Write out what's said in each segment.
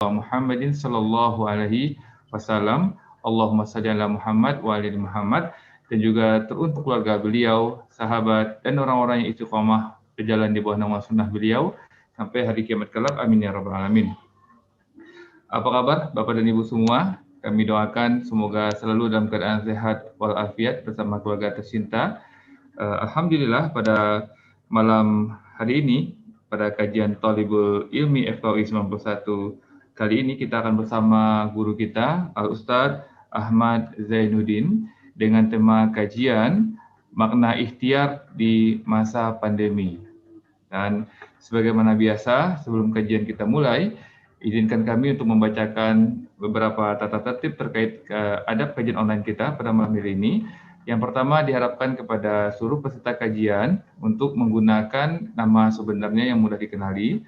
Muhammadin sallallahu alaihi wasallam. Allahumma shalli ala Muhammad wa ali Muhammad, dan juga teruntuk keluarga beliau, sahabat, dan orang-orang yang istiqomah berjalan di bawah naungan sunnah beliau sampai hari kiamat kelak. Amin ya rabbal alamin. Apa kabar Bapak dan Ibu semua? Kami doakan semoga selalu dalam keadaan sehat walafiat bersama keluarga tercinta. Alhamdulillah pada malam hari ini, pada kajian Thalibul Ilmi FKUI 91 kali ini kita akan bersama guru kita Al-Ustadz Ahmad Zainuddin dengan tema kajian makna ikhtiar di masa pandemi. Dan sebagaimana biasa, sebelum kajian kita mulai, izinkan kami untuk membacakan beberapa tata tertib terkait adab kajian online kita pada malam hari ini. Yang pertama, diharapkan kepada seluruh peserta kajian untuk menggunakan nama sebenarnya yang mudah dikenali.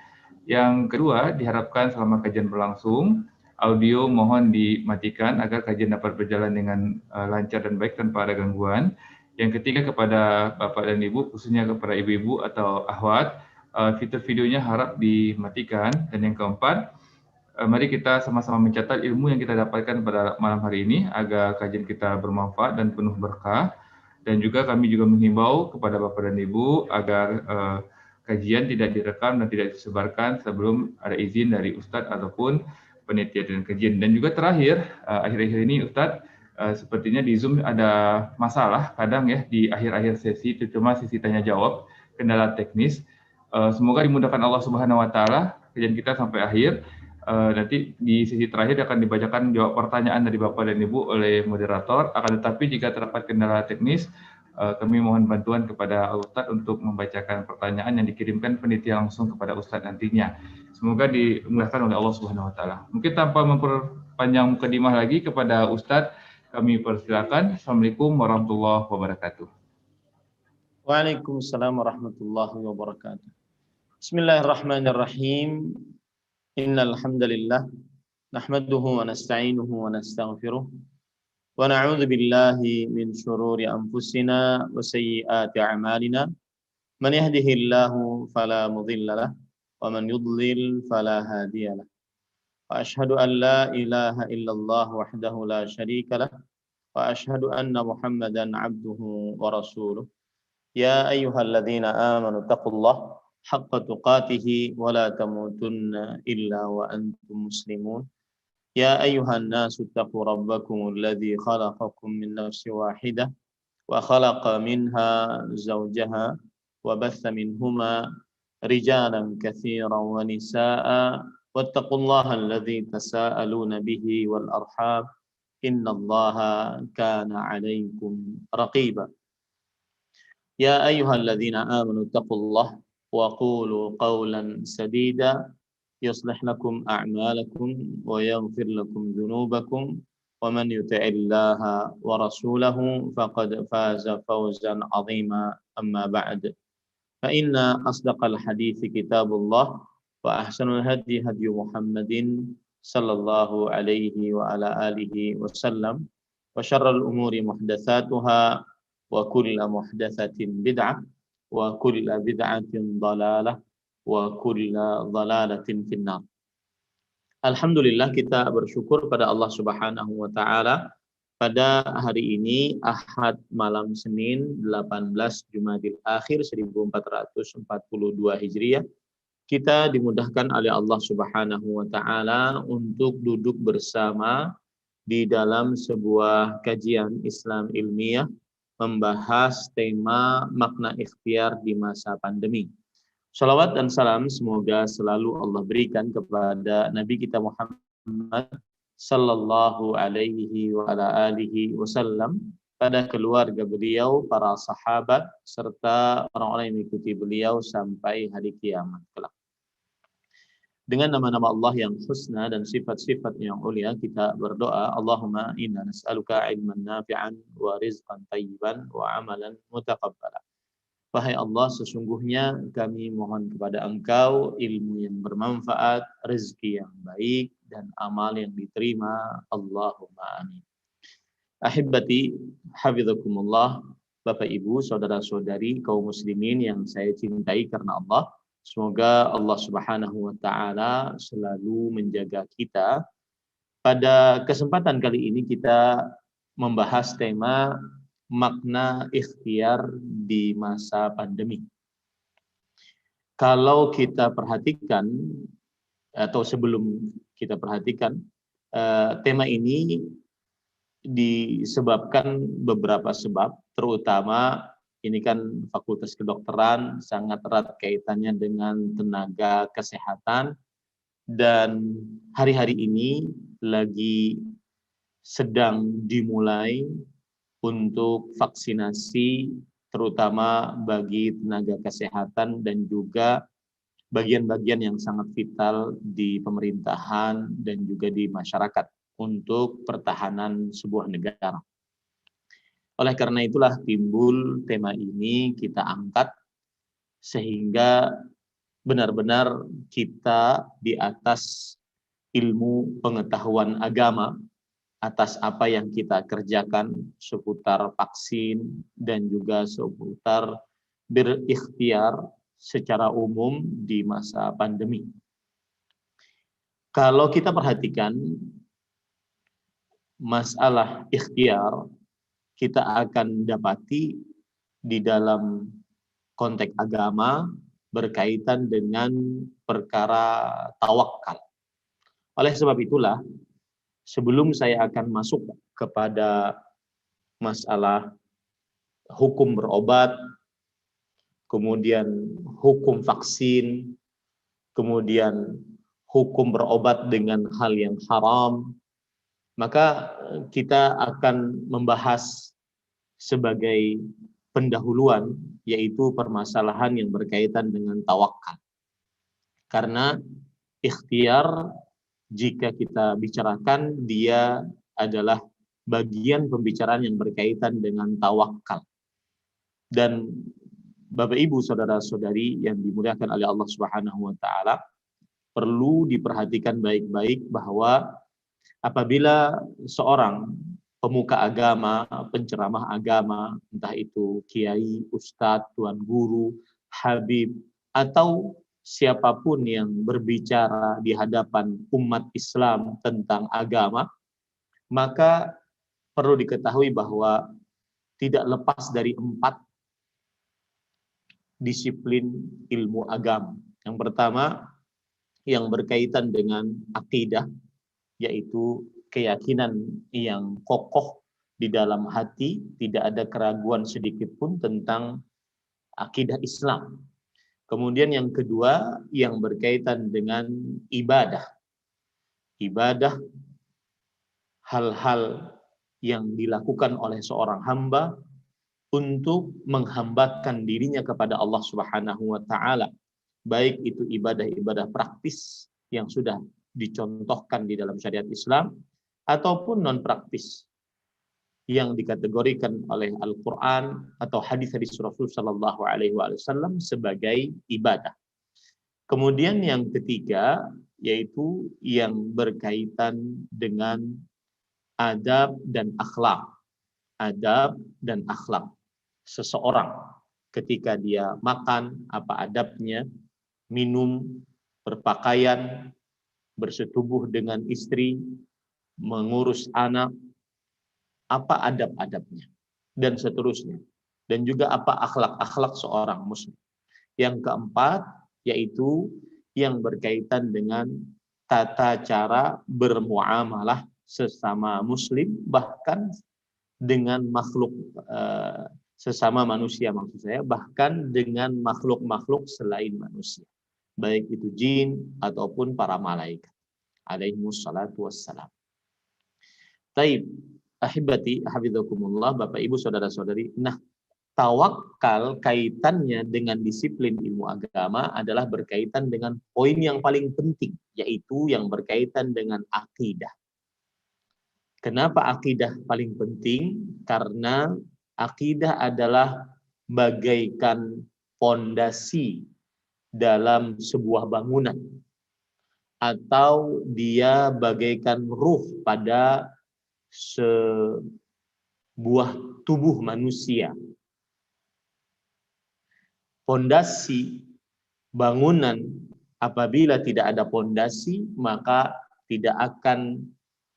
Yang kedua, diharapkan selama kajian berlangsung, audio mohon dimatikan agar kajian dapat berjalan dengan lancar dan baik tanpa ada gangguan. Yang ketiga, kepada Bapak dan Ibu, khususnya kepada ibu-ibu atau akhwat, fitur videonya harap dimatikan. Dan yang keempat, mari kita sama-sama mencatat ilmu yang kita dapatkan pada malam hari ini agar kajian kita bermanfaat dan penuh berkah. Dan juga kami juga menghimbau kepada Bapak dan Ibu agar kajian tidak direkam dan tidak disebarkan sebelum ada izin dari Ustadz ataupun panitia dan kajian. Dan juga terakhir, akhir-akhir ini Ustadz, sepertinya di Zoom ada masalah kadang ya di akhir-akhir sesi, terutama sesi tanya jawab, kendala teknis. Semoga dimudahkan Allah Subhanahu wa taala kajian kita sampai akhir. Nanti di sesi terakhir akan dibacakan jawab pertanyaan dari Bapak dan Ibu oleh moderator. Akan tetapi jika terdapat kendala teknis, kami mohon bantuan kepada Ustadz untuk membacakan pertanyaan yang dikirimkan panitia langsung kepada Ustadz nantinya. Semoga dimudahkan oleh Allah Subhanahu wa taala. Mungkin tanpa memperpanjang mukadimah lagi kepada Ustadz, kami persilakan. Assalamualaikum warahmatullahi wabarakatuh. Waalaikumsalam warahmatullahi wabarakatuh. Bismillahirrahmanirrahim. Innal hamdalillah nahmaduhu wa nasta'inuhu wa nastaghfiruh wa na'udzu billahi min shururi anfusina wa sayyiati a'malina. Man yahdihillahu fala mudilla lahu wa man yudlil fala hadiya lahu. Wa asyhadu an la ilaha illallah wahdahu la syarika lahu wa asyhadu anna Muhammadan 'abduhu wa rasuluh. Ya ayyuhalladzina amanu taqullaha haqqa tuqatih wa la tamutunna illa wa antum muslimun. Ya ayyuhan nasu taqu rabbakum alladzi khalaqakum min nafsin wahidah wa khalaqa minha zawjaha wa batha minhuma rijalan katsiran wa nisaa'a wattaqullaha alladzi tasaaluna bihi wal arham innallaha kana 'alaykum raqiba. Ya ayyuhalladzina amanu taqullaha wa qulu qawlan sadida yuslih lakum a'malakum wa yaghfir lakum dhunubakum wa man yuti'illaha wa rasulahu faqad faza fawzan 'azima. Amma ba'd, fa inna asdaqal hadithi kitabullah wa ahsanul hadi hadi Muhammadin sallallahu alaihi wa ala alihi wasallam wa syarrul umuri muhdatsatuha wa kullu muhdatsatin bid'ah wa kullu bid'atin dhalalah wa kullu dhalalatin finnar. Alhamdulillah, kita bersyukur pada Allah Subhanahu wa taala pada hari ini Ahad malam Senin 18 Jumadil Akhir 1442 Hijriah, kita dimudahkan oleh Allah Subhanahu wa taala untuk duduk bersama di dalam sebuah kajian Islam ilmiah membahas tema makna ikhtiar di masa pandemi. Salawat dan salam semoga selalu Allah berikan kepada Nabi kita Muhammad sallallahu alaihi wa ala alihi wasallam, pada keluarga beliau, para sahabat, serta orang-orang yang mengikuti beliau sampai hari kiamat kelak. Dengan nama-nama Allah yang husna dan sifat-sifat yang mulia, kita berdoa, Allahumma inna nas'aluka ilman nafi'an wa rizqan tayyiban wa amalan mutaqabbala. Wahai Allah, sesungguhnya kami mohon kepada Engkau ilmu yang bermanfaat, rezeki yang baik, dan amal yang diterima. Allahumma amin. Ahibbati hafizakumullah, Bapak Ibu, saudara-saudari kaum muslimin yang saya cintai karena Allah. Semoga Allah Subhanahu wa taala selalu menjaga kita. Pada kesempatan kali ini kita membahas tema makna ikhtiar di masa pandemi. Kalau kita perhatikan atau sebelum kita perhatikan tema ini disebabkan beberapa sebab, terutama ini kan Fakultas Kedokteran sangat erat kaitannya dengan tenaga kesehatan, dan hari-hari ini lagi sedang dimulai untuk vaksinasi terutama bagi tenaga kesehatan dan juga bagian-bagian yang sangat vital di pemerintahan dan juga di masyarakat untuk pertahanan sebuah negara. Oleh karena itulah timbul tema ini kita angkat sehingga benar-benar kita di atas ilmu pengetahuan agama, atas apa yang kita kerjakan seputar vaksin dan juga seputar berikhtiar secara umum di masa pandemi. Kalau kita perhatikan masalah ikhtiar, kita akan dapati di dalam konteks agama berkaitan dengan perkara tawakal. Oleh sebab itulah, sebelum saya akan masuk kepada masalah hukum berobat, kemudian hukum vaksin, kemudian hukum berobat dengan hal yang haram, maka kita akan membahas sebagai pendahuluan, yaitu permasalahan yang berkaitan dengan tawakal. Karena ikhtiar, jika kita bicarakan, dia adalah bagian pembicaraan yang berkaitan dengan tawakal. Dan Bapak Ibu saudara-saudari yang dimuliakan oleh Allah Subhanahu wa taala, perlu diperhatikan baik-baik bahwa apabila seorang pemuka agama, penceramah agama, entah itu kiai, ustadz, tuan guru, habib, atau siapapun yang berbicara di hadapan umat Islam tentang agama, maka perlu diketahui bahwa tidak lepas dari 4 disiplin ilmu agama. Yang pertama, yang berkaitan dengan akidah, yaitu keyakinan yang kokoh di dalam hati, tidak ada keraguan sedikit pun tentang akidah Islam. Kemudian yang kedua, yang berkaitan dengan ibadah. Ibadah, hal-hal yang dilakukan oleh seorang hamba untuk menghambakan dirinya kepada Allah Subhanahu wa taala. Baik itu ibadah-ibadah praktis yang sudah dicontohkan di dalam syariat Islam, ataupun non praktis yang dikategorikan oleh Al-Quran atau hadis-hadis Rasul Sallallahu Alaihi Wasallam sebagai ibadah. Kemudian yang ketiga, yaitu yang berkaitan dengan adab dan akhlak. Adab dan akhlak seseorang ketika dia makan, apa adabnya, minum, berpakaian, bersetubuh dengan istri, mengurus anak, apa adab-adabnya, dan seterusnya. Dan juga apa akhlak-akhlak seorang muslim. Yang keempat, yaitu yang berkaitan dengan tata cara bermuamalah sesama muslim, bahkan dengan makhluk sesama manusia, maksud saya, bahkan dengan makhluk-makhluk selain manusia, baik itu jin ataupun para malaikat alaihimus salatu wassalam. Taib, ahibati hafizakumullah, Bapak Ibu saudara-saudari. Nah, tawakal kaitannya dengan disiplin ilmu agama adalah berkaitan dengan poin yang paling penting, yaitu yang berkaitan dengan akidah. Kenapa akidah paling penting? Karena akidah adalah bagaikan fondasi dalam sebuah bangunan, atau dia bagaikan ruh pada sebuah tubuh manusia. Fondasi bangunan apabila tidak ada pondasi, maka tidak akan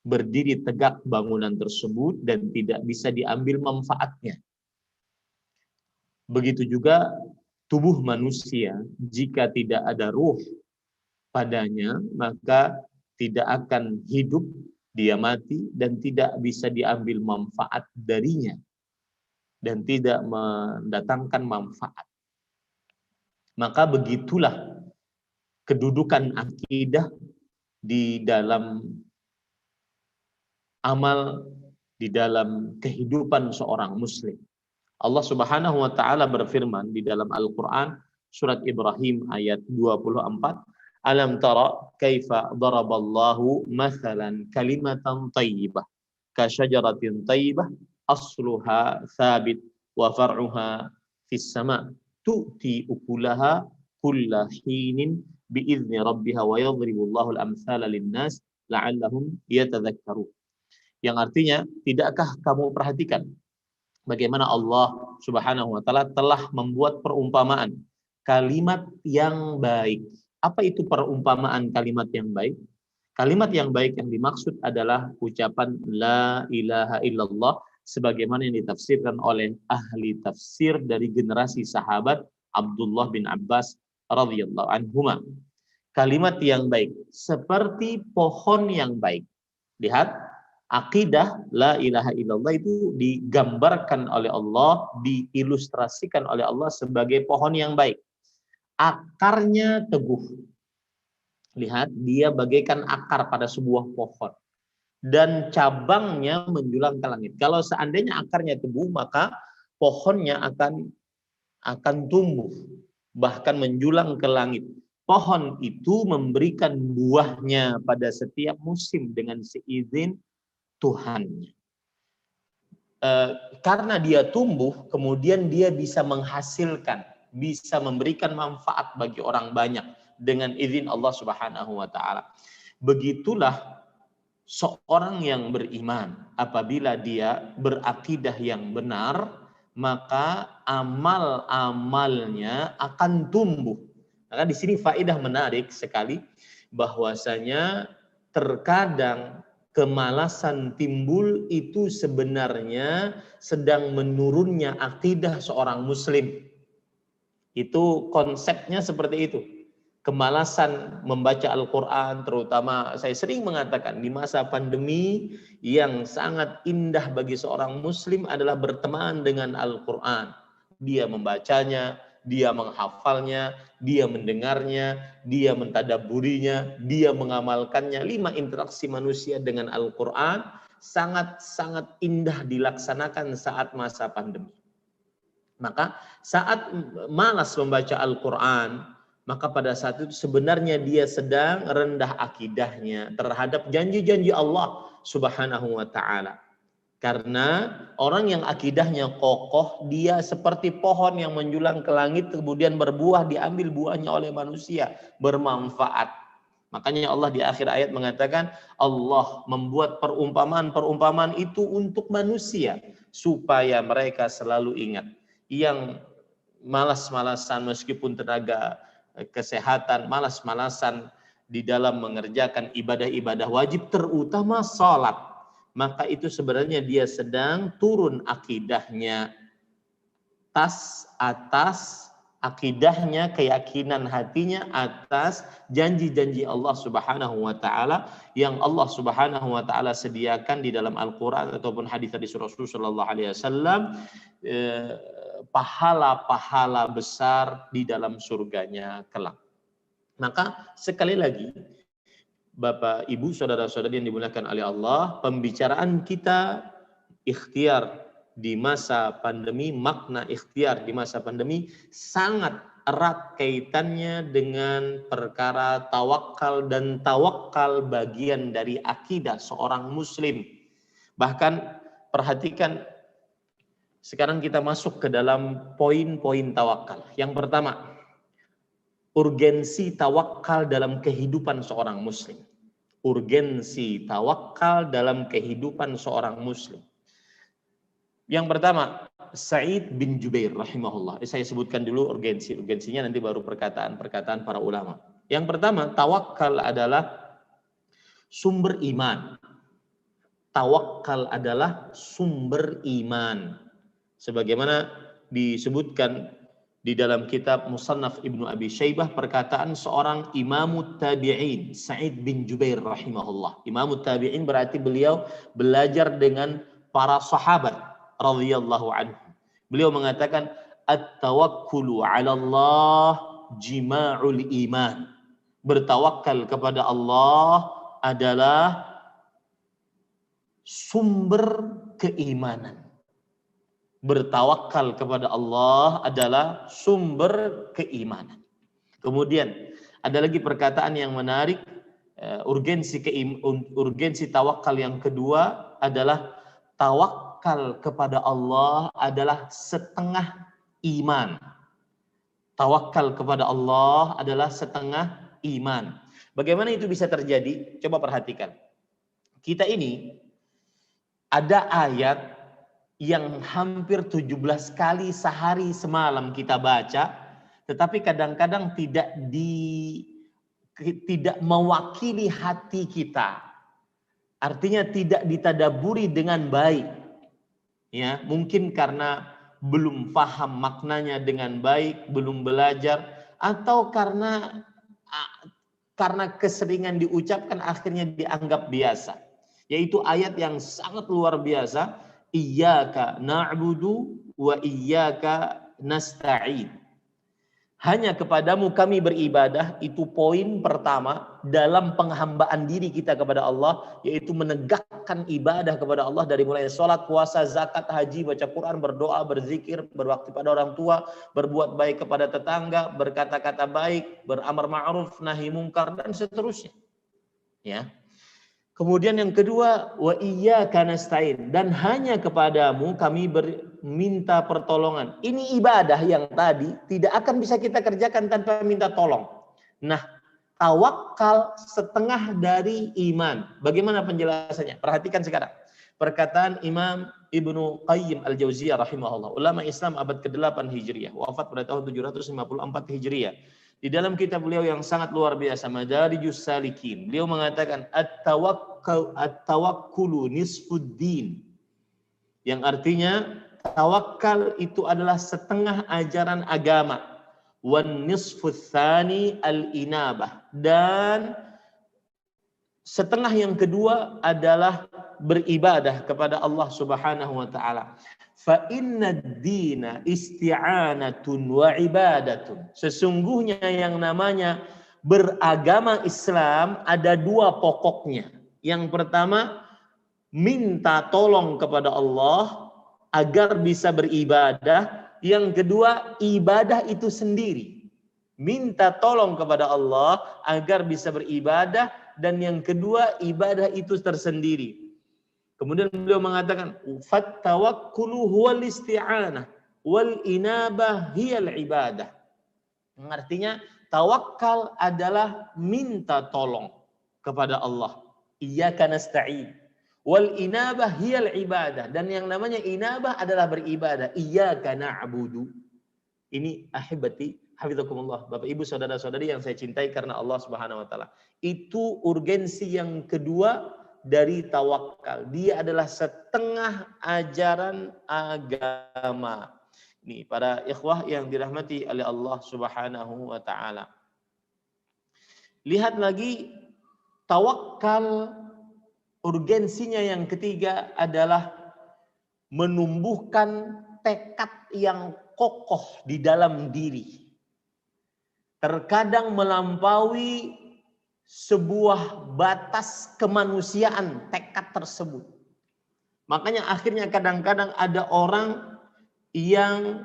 berdiri tegak bangunan tersebut dan tidak bisa diambil manfaatnya. Begitu juga tubuh manusia, jika tidak ada ruh padanya, maka tidak akan hidup, dia mati dan tidak bisa diambil manfaat darinya dan tidak mendatangkan manfaat. Maka begitulah kedudukan akidah di dalam amal, di dalam kehidupan seorang muslim. Allah Subhanahu wa taala berfirman di dalam Al-Qur'an surat Ibrahim ayat 24, "Alam tara kaifa daraballahu mathalan kalimatan thayyibah ka syajaratin thayyibah asluha thabit wa far'uha fis sama' tu'ti ukulaha kulla hinin bi'izni rabbiha wa yadribullahu al-amthala lin-nas la'allahum yatadhakkarun." Yang artinya, tidakkah kamu perhatikan bagaimana Allah Subhanahu wa taala telah membuat perumpamaan kalimat yang baik. Apa itu perumpamaan kalimat yang baik? Kalimat yang baik yang dimaksud adalah ucapan la ilaha illallah sebagaimana yang ditafsirkan oleh ahli tafsir dari generasi sahabat Abdullah bin Abbas radhiyallahu anhuma. Kalimat yang baik seperti pohon yang baik. Lihat, akidah la ilaha illallah itu digambarkan oleh Allah, diilustrasikan oleh Allah sebagai pohon yang baik. Akarnya teguh. Lihat, dia bagaikan akar pada sebuah pohon. Dan cabangnya menjulang ke langit. Kalau seandainya akarnya teguh, maka pohonnya akan tumbuh. Bahkan menjulang ke langit. Pohon itu memberikan buahnya pada setiap musim dengan seizin Tuhannya. Karena dia tumbuh, kemudian dia bisa menghasilkan, bisa memberikan manfaat bagi orang banyak dengan izin Allah Subhanahu wa taala. Begitulah seorang yang beriman, apabila dia berakidah yang benar, maka amal-amalnya akan tumbuh. Maka di sini faedah menarik sekali bahwasanya terkadang kemalasan timbul itu sebenarnya sedang menurunnya akidah seorang muslim. Itu konsepnya seperti itu. Kemalasan membaca Al-Quran, terutama saya sering mengatakan di masa pandemi yang sangat indah bagi seorang muslim adalah berteman dengan Al-Quran. Dia membacanya, dia menghafalnya, dia mendengarnya, dia mentadabburinya, dia mengamalkannya. 5 interaksi manusia dengan Al-Quran sangat-sangat indah dilaksanakan saat masa pandemi. Maka saat malas membaca Al-Quran, maka pada saat itu sebenarnya dia sedang rendah akidahnya terhadap janji-janji Allah Subhanahu wa taala. Karena orang yang akidahnya kokoh, dia seperti pohon yang menjulang ke langit kemudian berbuah, diambil buahnya oleh manusia, bermanfaat. Makanya Allah di akhir ayat mengatakan Allah membuat perumpamaan itu untuk manusia supaya mereka selalu ingat. Yang malas-malasan meskipun tenaga kesehatan, malas-malasan di dalam mengerjakan ibadah-ibadah wajib terutama salat, maka itu sebenarnya dia sedang turun akidahnya, atas akidahnya, keyakinan hatinya atas janji-janji Allah Subhanahu wa taala yang Allah Subhanahu wa taala sediakan di dalam Al-Qur'an ataupun hadis Rasulullah sallallahu alaihi wasallam, pahala-pahala besar di dalam surganya kelak. Maka sekali lagi Bapak, Ibu, saudara-saudari yang dimuliakan oleh Allah, pembicaraan kita ikhtiar di masa pandemi, makna ikhtiar di masa pandemi sangat erat kaitannya dengan perkara tawakal, dan tawakal bagian dari akidah seorang muslim. Bahkan perhatikan, sekarang kita masuk ke dalam poin-poin tawakal. Yang pertama, urgensi tawakal dalam kehidupan seorang muslim. Urgensi tawakal dalam kehidupan seorang muslim. Yang pertama, Sa'id bin Jubair rahimahullah. Saya sebutkan dulu urgensinya, nanti baru perkataan para ulama. Yang pertama, tawakal adalah sumber iman. Tawakal adalah sumber iman. Sebagaimana disebutkan di dalam kitab Musannaf Ibnu Abi Syaibah, perkataan seorang imamut tabi'in, Sa'id bin Jubair rahimahullah. Imamut tabi'in berarti beliau belajar dengan para sahabat radhiyallahu anhu. Beliau mengatakan, at-tawakkulu 'ala Allah jima'ul iman. Bertawakal kepada Allah adalah sumber keimanan. Bertawakal kepada Allah adalah sumber keimanan. Kemudian ada lagi perkataan yang menarik, urgensi tawakal yang kedua adalah tawakal kepada Allah adalah setengah iman. Tawakal kepada Allah adalah setengah iman. Bagaimana itu bisa terjadi? Coba perhatikan. Kita ini ada ayat yang hampir 17 kali sehari semalam kita baca, tetapi kadang-kadang tidak mewakili hati kita. Artinya tidak ditadaburi dengan baik. Ya, mungkin karena belum paham maknanya dengan baik, belum belajar, atau karena keseringan diucapkan akhirnya dianggap biasa. Yaitu ayat yang sangat luar biasa. Iyyaka na'budu wa iyyaka nasta'in. Hanya kepadamu kami beribadah, itu poin pertama dalam penghambaan diri kita kepada Allah, yaitu menegakkan ibadah kepada Allah dari mulai sholat, puasa, zakat, haji, baca Quran, berdoa, berzikir, berbakti pada orang tua, berbuat baik kepada tetangga, berkata-kata baik, beramar ma'ruf, nahi mungkar, dan seterusnya. Ya. Kemudian yang kedua, wa iyyaka nasta'in, dan hanya kepadamu kami minta pertolongan. Ini ibadah yang tadi tidak akan bisa kita kerjakan tanpa minta tolong. Nah, tawakal setengah dari iman. Bagaimana penjelasannya? Perhatikan sekarang. Perkataan Imam Ibnu Qayyim Al-Jauziyah rahimahullah, ulama Islam abad ke-8 Hijriah, wafat pada tahun 754 Hijriah. Di dalam kitab beliau yang sangat luar biasa, Madarijus Salikin, beliau mengatakan at-tawakkulu nisfuddin, yang artinya tawakal itu adalah setengah ajaran agama, wan nisfus tsani al-inabah, dan setengah yang kedua adalah beribadah kepada Allah Subhanahu wa taala. Fa innad dina isti'anatun wa ibadatun. Sesungguhnya yang namanya beragama Islam ada dua pokoknya. Yang pertama, minta tolong kepada Allah agar bisa beribadah. Yang kedua, ibadah itu sendiri. Minta tolong kepada Allah agar bisa beribadah, dan yang kedua, ibadah itu tersendiri. Kemudian beliau mengatakan, fattawakkulu huwal isti'anah wal inabah hiyal ibadah. Artinya tawakal adalah minta tolong kepada Allah. Iyyaka nasta'in. Wal inabah hiyal ibadah, dan yang namanya inabah adalah beribadah. Iyyaka na'budu. Ini ahibati hafizakumullah, Bapak Ibu saudara-saudari yang saya cintai karena Allah Subhanahu wa taala. Itu urgensi yang kedua dari tawakal. Dia adalah setengah ajaran agama. Ini para ikhwah yang dirahmati oleh Allah Subhanahu wa taala. Lihat lagi, tawakal urgensinya yang ketiga adalah menumbuhkan tekad yang kokoh di dalam diri. Terkadang melampaui sebuah batas kemanusiaan tekad tersebut. Makanya akhirnya kadang-kadang ada orang yang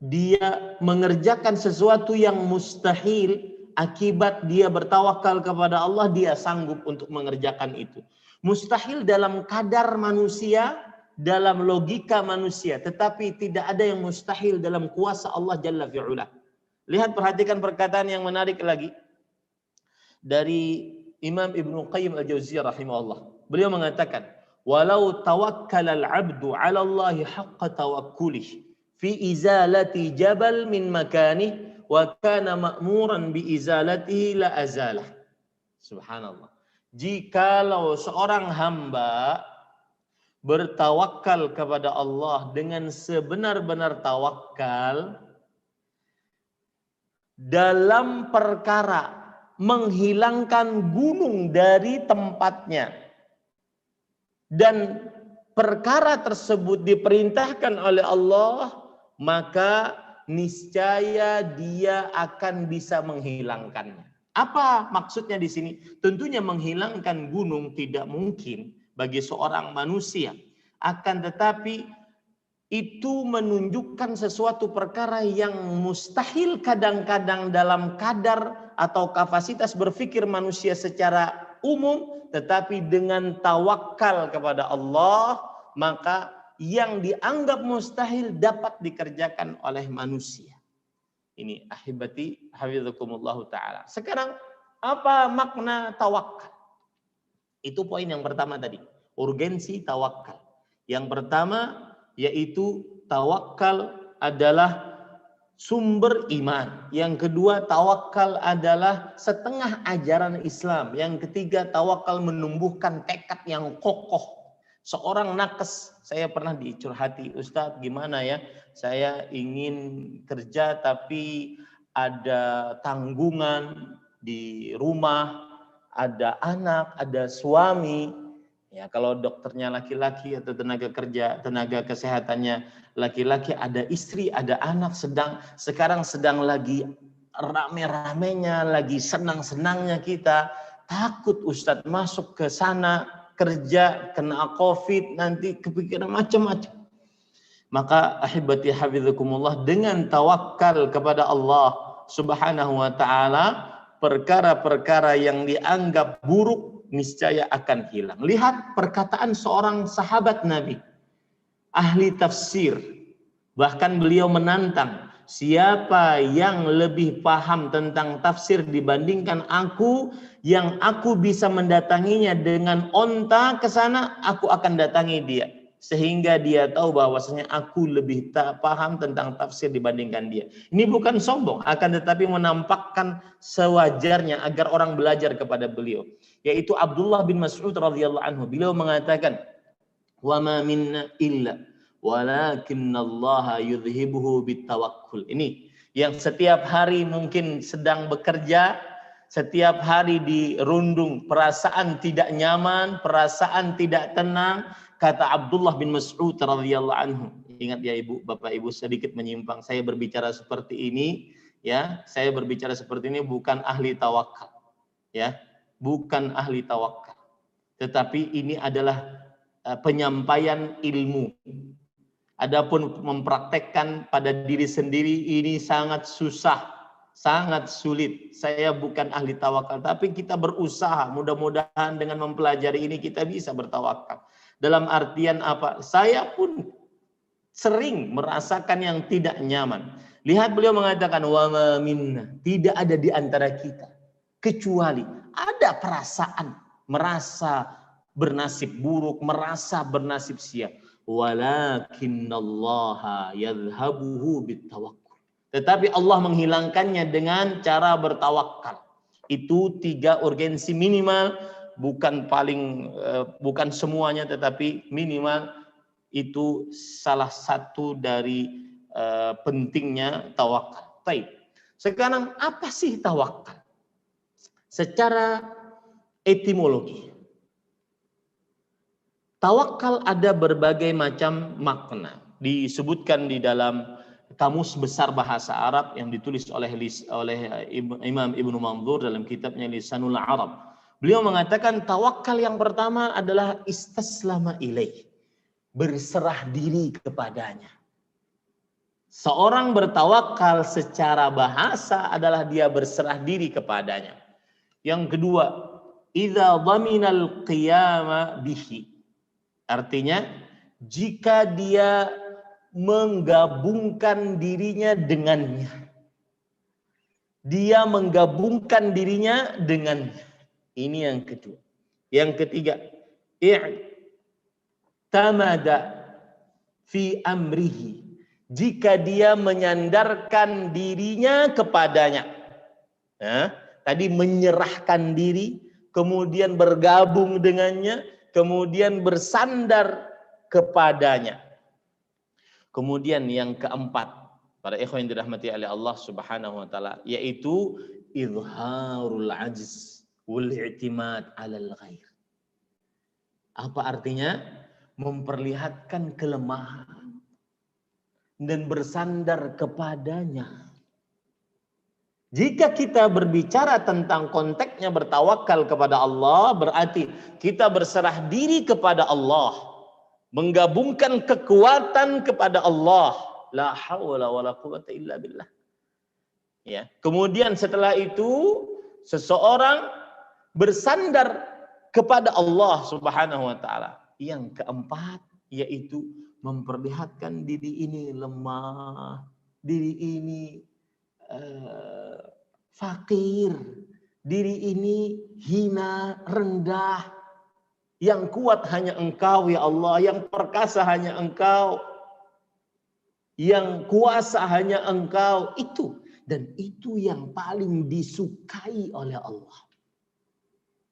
dia mengerjakan sesuatu yang mustahil, akibat dia bertawakal kepada Allah, dia sanggup untuk mengerjakan itu. Mustahil dalam kadar manusia, dalam logika manusia, tetapi tidak ada yang mustahil dalam kuasa Allah Jalla fi'ula. Lihat, perhatikan perkataan yang menarik lagi dari Imam Ibnu Qayyim Al-Jauziyah rahimahullah. Beliau mengatakan, walau tawakkal al-'abdu 'ala Allah haqqa tawakkulih fi izalati jabal min makanih wa kana ma'muran bi izalatihi la azalah. Subhanallah. Jikalau seorang hamba bertawakal kepada Allah dengan sebenar-benar tawakal dalam perkara menghilangkan gunung dari tempatnya, dan perkara tersebut diperintahkan oleh Allah, maka niscaya dia akan bisa menghilangkannya. Apa maksudnya di sini? Tentunya menghilangkan gunung tidak mungkin bagi seorang manusia. Akan tetapi itu menunjukkan sesuatu perkara yang mustahil kadang-kadang dalam kadar atau kapasitas berpikir manusia secara umum, tetapi dengan tawakal kepada Allah, maka yang dianggap mustahil dapat dikerjakan oleh manusia. Ini ahibati hafizakumullah ta'ala. Sekarang apa makna tawakal? Itu poin yang pertama tadi, urgensi tawakal. Yang pertama yaitu tawakal adalah sumber iman. Yang kedua, tawakal adalah setengah ajaran Islam. Yang ketiga, tawakal menumbuhkan tekad yang kokoh. Seorang nakes, saya pernah dicurhati, Ustadz gimana ya, saya ingin kerja tapi ada tanggungan di rumah, ada anak, ada suami. Ya, kalau dokternya laki-laki atau tenaga kerja, tenaga kesehatannya laki-laki, ada istri, ada anak, sekarang sedang lagi rame-ramenya, lagi senang-senangnya kita. Takut Ustadz masuk ke sana kerja kena COVID, nanti kepikiran macam-macam. Maka ahibati hafizakumullah, dengan tawakal kepada Allah Subhanahu wa taala, perkara-perkara yang dianggap buruk niscaya akan hilang. Lihat perkataan seorang sahabat Nabi, ahli tafsir. Bahkan beliau menantang, siapa yang lebih paham tentang tafsir dibandingkan aku, yang aku bisa mendatanginya dengan onta ke sana, aku akan datangi dia. Sehingga dia tahu bahwasanya aku lebih paham tentang tafsir dibandingkan dia. Ini bukan sombong, akan tetapi menampakkan sewajarnya agar orang belajar kepada beliau. Yaitu Abdullah bin Mas'ud radhiyallahu anhu. Beliau mengatakan, "Wa ma minna illa walakinnallaha yudhibuhu bitawakkul." Ini yang setiap hari mungkin sedang bekerja, setiap hari dirundung perasaan tidak nyaman, perasaan tidak tenang. Kata Abdullah bin Mas'ud radhiyallahu anhu, ingat ya Ibu, Bapak Ibu, sedikit menyimpang. Saya berbicara seperti ini, ya, saya berbicara seperti ini bukan ahli tawakal, ya, bukan ahli tawakal. Tetapi ini adalah penyampaian ilmu. Adapun mempraktekkan pada diri sendiri ini sangat susah, sangat sulit. Saya bukan ahli tawakal, tapi kita berusaha. Mudah-mudahan dengan mempelajari ini kita bisa bertawakal. Dalam artian apa? Saya pun sering merasakan yang tidak nyaman. Lihat beliau mengatakan, wa ma minna, tidak ada di antara kita kecuali ada perasaan merasa bernasib buruk, merasa bernasib sial. Walakinnallaha yadhhabuhu bitawakkul. Tetapi Allah menghilangkannya dengan cara bertawakal. Itu 3 urgensi minimal, bukan semuanya, tetapi minimal itu salah satu dari pentingnya tawakal. Baik. Sekarang apa sih tawakal? Secara etimologi, tawakal ada berbagai macam makna. Disebutkan di dalam Kamus Besar Bahasa Arab yang ditulis oleh Imam Ibnu Manzur dalam kitabnya Lisanul Arab. Beliau mengatakan tawakal yang pertama adalah istaslama ilaih, berserah diri kepadanya. Seorang bertawakal secara bahasa adalah dia berserah diri kepadanya. Yang kedua, idza dhaminal qiyama bihi. Artinya, jika dia menggabungkan dirinya dengannya. Dia menggabungkan dirinya dengannya. Ini yang kedua. Yang ketiga, i'tamada fi amrihi, jika dia menyandarkan dirinya kepadanya. Ya, tadi menyerahkan diri, kemudian bergabung dengannya, kemudian bersandar kepadanya. Kemudian yang keempat, para ikhwan yang dirahmati oleh Allah Subhanahu wa taala, yaitu izharul ajz wal i'timad 'alal ghair. Apa artinya? Memperlihatkan kelemahan dan bersandar kepadanya. Jika kita berbicara tentang konteksnya bertawakal kepada Allah, berarti kita berserah diri kepada Allah, menggabungkan kekuatan kepada Allah. La haula wala quwwata illa billah. Ya. Kemudian setelah itu seseorang bersandar kepada Allah Subhanahu wa taala. Yang keempat yaitu memperlihatkan diri ini lemah, diri ini fakir, diri ini hina, rendah. Yang kuat hanya Engkau ya Allah, yang perkasa hanya Engkau, yang kuasa hanya Engkau. Itu, dan itu yang paling disukai oleh Allah.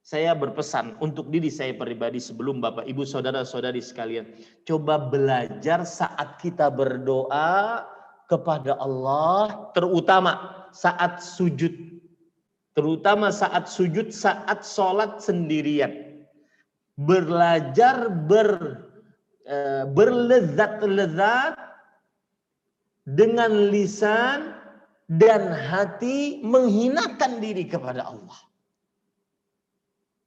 Saya berpesan untuk diri saya pribadi sebelum Bapak Ibu saudara-saudari sekalian, coba belajar saat kita berdoa kepada Allah, terutama saat sujud. Terutama saat sujud, saat sholat sendirian. Belajar berlezat-lezat dengan lisan dan hati menghinakan diri kepada Allah.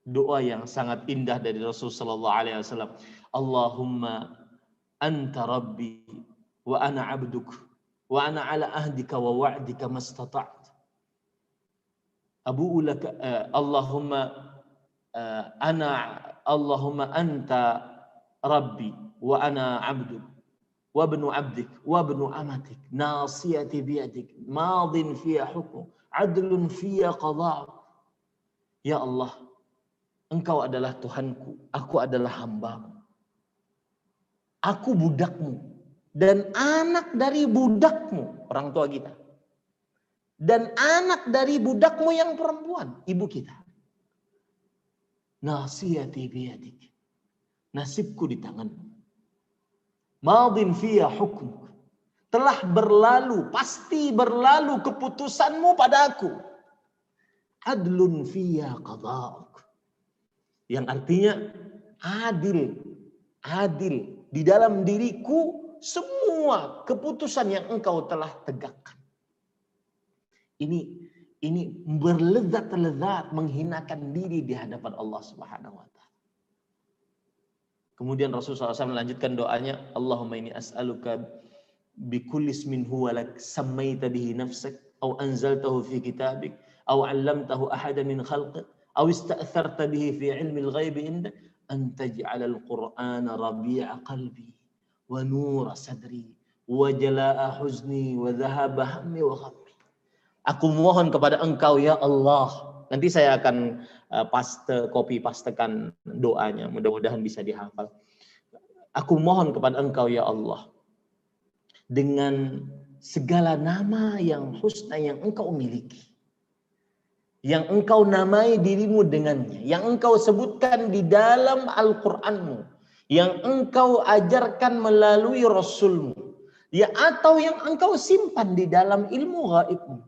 Doa yang sangat indah dari Rasulullah SAW. Allahumma anta rabbi wa ana abduk wa ana ala ahdika wa wa'dika mastata'at. Abu'u laka Allahumma anta rabbi wa ana abduk wa ibnu abdik wa ibnu amatik nasiyati biyadik madin fiya hukmu adlun fiya qada'u. Ya Allah, Engkau adalah Tuhanku, aku adalah hambamu. Aku budakmu dan anak dari budakmu, orang tua kita. Dan anak dari budakmu yang perempuan, ibu kita. Nasiyati biyadik. Nasibku di tanganmu. Madin fiya hukmuk. Telah berlalu, pasti berlalu keputusanmu padaku. Adlun fiya qada'uk. Yang artinya adil di dalam diriku semua keputusan yang Engkau telah tegakkan. Ini berlezat-lezat menghinakan diri di hadapan Allah Subhanahu wa taala. Kemudian Rasulullah SAW melanjutkan doanya, Allahumma inni as'aluka bikulli ismin huwa lak sammaita bihi nafsak aw anzaltahu fi kitabik aw 'allamtahu ahada min khalqik أو استأثرت به في علم الغيب عندك أن تجعل القرآن ربيع قلبي ونور صدري وجلاء حزني وذهاب همي وغمي. Aku mohon kepada Engkau ya Allah. Nanti saya akan copy pastekan doanya, mudah-mudahan bisa dihafal. Aku mohon kepada Engkau ya Allah dengan segala nama yang husna yang Engkau miliki, yang Engkau namai dirimu dengannya, yang Engkau sebutkan di dalam Al-Qur'anmu, yang Engkau ajarkan melalui Rasulmu, ya atau yang Engkau simpan di dalam ilmu gaibmu.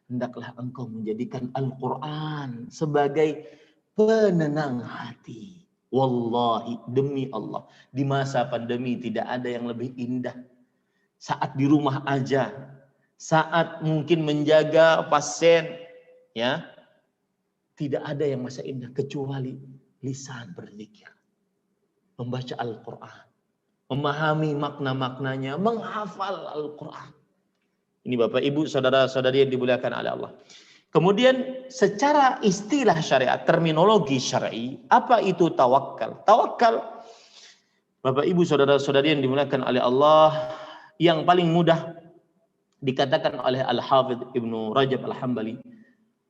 Hendaklah Engkau menjadikan Al-Qur'an sebagai penenang hati. Wallahi, demi Allah, di masa pandemi tidak ada yang lebih indah. Saat di rumah aja, saat mungkin menjaga pasien, ya, tidak ada yang masa indah kecuali lisan berzikir, membaca Al-Quran, memahami makna-maknanya, menghafal Al-Quran. Ini Bapak Ibu, saudara-saudari yang dimuliakan oleh Allah. Kemudian secara istilah syariat, terminologi syar'i, apa itu tawakal? Tawakal, Bapak Ibu, saudara-saudari yang dimuliakan oleh Allah, yang paling mudah dikatakan oleh Al-Hafidh Ibnu Rajab Al-Hambali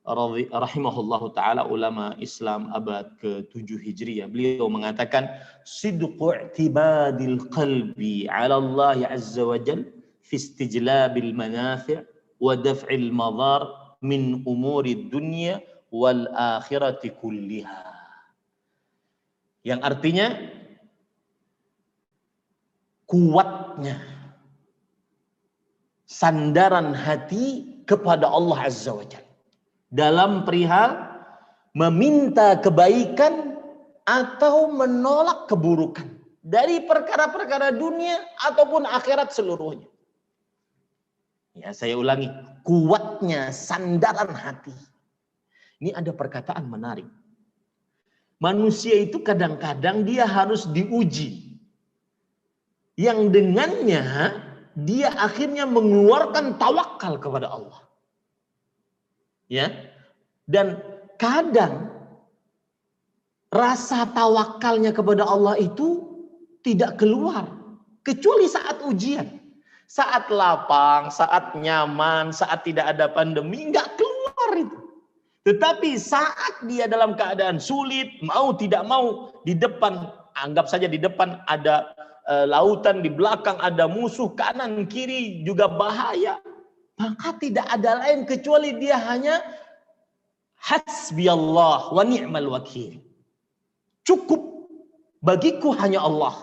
rahimahullahu taala, ulama Islam abad ke-7 Hijriah, beliau mengatakan sidqu i'tibadil qalbi 'ala Allah azza wa jalla fi istijlabil manafi' wa daf'il madar min umuri dunya wal akhirati kulliha. Yang artinya kuatnya sandaran hati kepada Allah azza wa jalla dalam perihal meminta kebaikan atau menolak keburukan dari perkara-perkara dunia ataupun akhirat seluruhnya. Ya, saya ulangi, kuatnya sandaran hati. Ini ada perkataan menarik. Manusia itu kadang-kadang dia harus diuji, yang dengannya dia akhirnya mengeluarkan tawakal kepada Allah. Ya, dan kadang rasa tawakalnya kepada Allah itu tidak keluar kecuali saat ujian, saat lapang, saat nyaman, saat tidak ada pandemi, nggak keluar itu. Tetapi saat dia dalam keadaan sulit, mau tidak mau, di depan, anggap saja di depan ada lautan, di belakang ada musuh, kanan kiri juga bahaya, maka tidak ada lain kecuali dia hanya hasbiyallah wa ni'mal wakil. Cukup bagiku hanya Allah,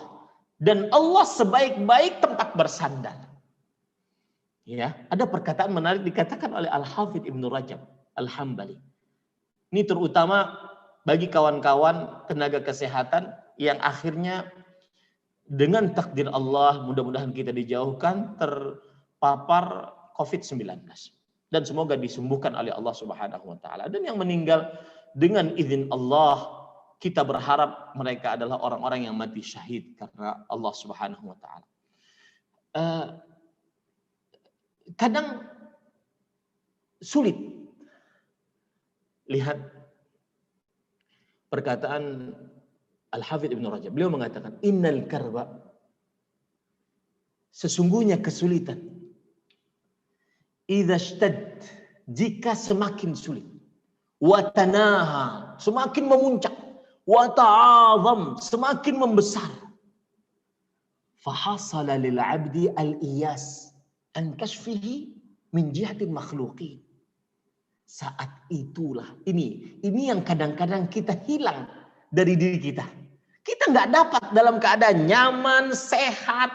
dan Allah sebaik-baik tempat bersandar. Ya, ada perkataan menarik dikatakan oleh Al-Hafidh Ibnu Rajab Al-Hambali. Ini terutama bagi kawan-kawan tenaga kesehatan yang akhirnya dengan takdir Allah, mudah-mudahan kita dijauhkan terpapar COVID-19 dan semoga disembuhkan oleh Allah Subhanahu wa taala. Dan yang meninggal dengan izin Allah, kita berharap mereka adalah orang-orang yang mati syahid karena Allah Subhanahu wa taala. Kadang sulit. Lihat perkataan Al-Hafidh Ibnu Rajab. Beliau mengatakan innal karba, sesungguhnya kesulitan, idza ishtad, jika semakin sulit, wa tanaha, semakin memuncak, wa ta'azam, semakin membesar, fahasala lil 'abdi al-iyas an kashfihi min jihatil makhluqin. Saat itulah ini yang kadang-kadang kita hilang dari diri kita. Kita nggak dapat dalam keadaan nyaman, sehat,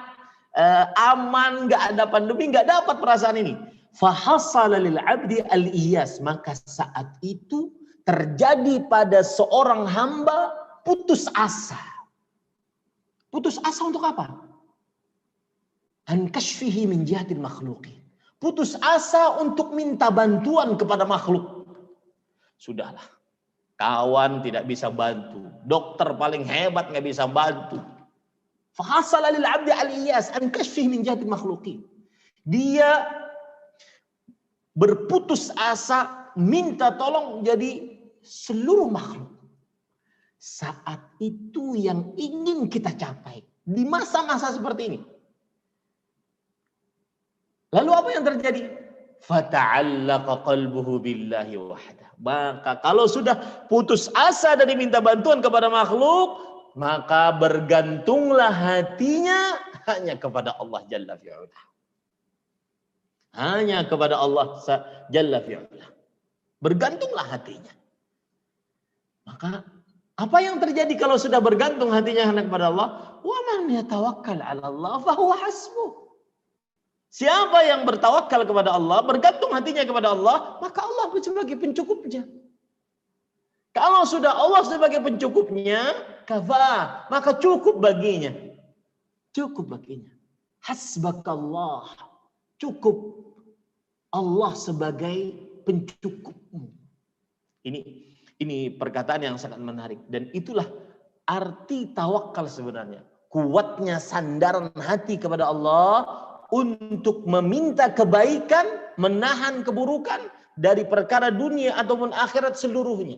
aman, nggak ada pandemi, nggak dapat perasaan ini. Fahasala lil 'abdi al-iyas, maka saat itu terjadi pada seorang hamba putus asa. Putus asa untuk apa? An kashfihi min jihatil makhluqin. Putus asa untuk minta bantuan kepada makhluk. Sudahlah, kawan tidak bisa bantu, dokter paling hebat nggak bisa bantu. Fahasala lil 'abdi al-iyas an kashfihi min jihatil makhluqin. Dia berputus asa minta tolong jadi seluruh makhluk. Saat itu yang ingin kita capai di masa-masa seperti ini. Lalu apa yang terjadi? Fata'allaqa qalbuhu billahi wahdah. Maka kalau sudah putus asa dari minta bantuan kepada makhluk, maka bergantunglah hatinya hanya kepada Allah Jalla fi'ala. Hanya kepada Allah Jalla fi'ala. Bergantunglah hatinya. Maka apa yang terjadi kalau sudah bergantung hatinya hanya kepada Allah? Wa man yatawakkal 'ala Allah fa huwa hasbuh. Siapa yang bertawakal kepada Allah, bergantung hatinya kepada Allah, maka Allah sebagai pencukupnya. Kalau sudah Allah sebagai pencukupnya, kafa, maka cukup baginya. Cukup baginya. Hasbakallah. Cukup Allah sebagai pencukupmu. Ini perkataan yang sangat menarik, dan itulah arti tawakal sebenarnya. Kuatnya sandaran hati kepada Allah untuk meminta kebaikan, menahan keburukan dari perkara dunia ataupun akhirat seluruhnya.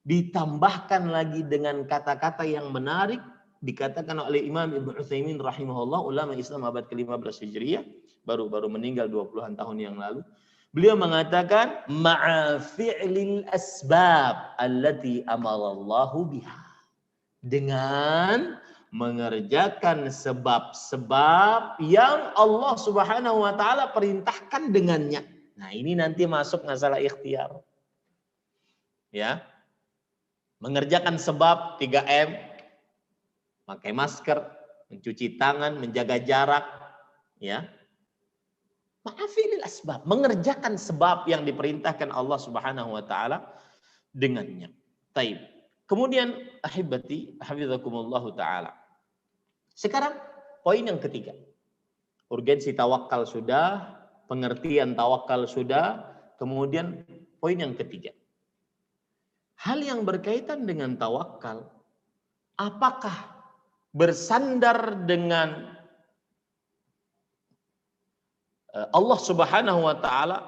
Ditambahkan lagi dengan kata-kata yang menarik, dikatakan oleh Imam Ibnu Utsaimin rahimahullah, ulama Islam abad ke-15 Hijriah, baru meninggal 20-an tahun yang lalu. Beliau mengatakan ma'a fi'lil asbab allati amarallahu biha. Dengan mengerjakan sebab-sebab yang Allah Subhanahu wa taala perintahkan dengannya. Nah, ini nanti masuk masalah ikhtiar. Ya. Mengerjakan sebab 3M, pakai masker, mencuci tangan, menjaga jarak, ya. Ma'afilil asbab, mengerjakan sebab yang diperintahkan Allah Subhanahu wa taala dengannya. Taib. Kemudian ahibati hafizakumullah taala. Sekarang poin yang ketiga. Urgensi tawakal sudah, pengertian tawakal sudah, kemudian poin yang ketiga. Hal yang berkaitan dengan tawakal, apakah bersandar dengan Allah Subhanahu wa taala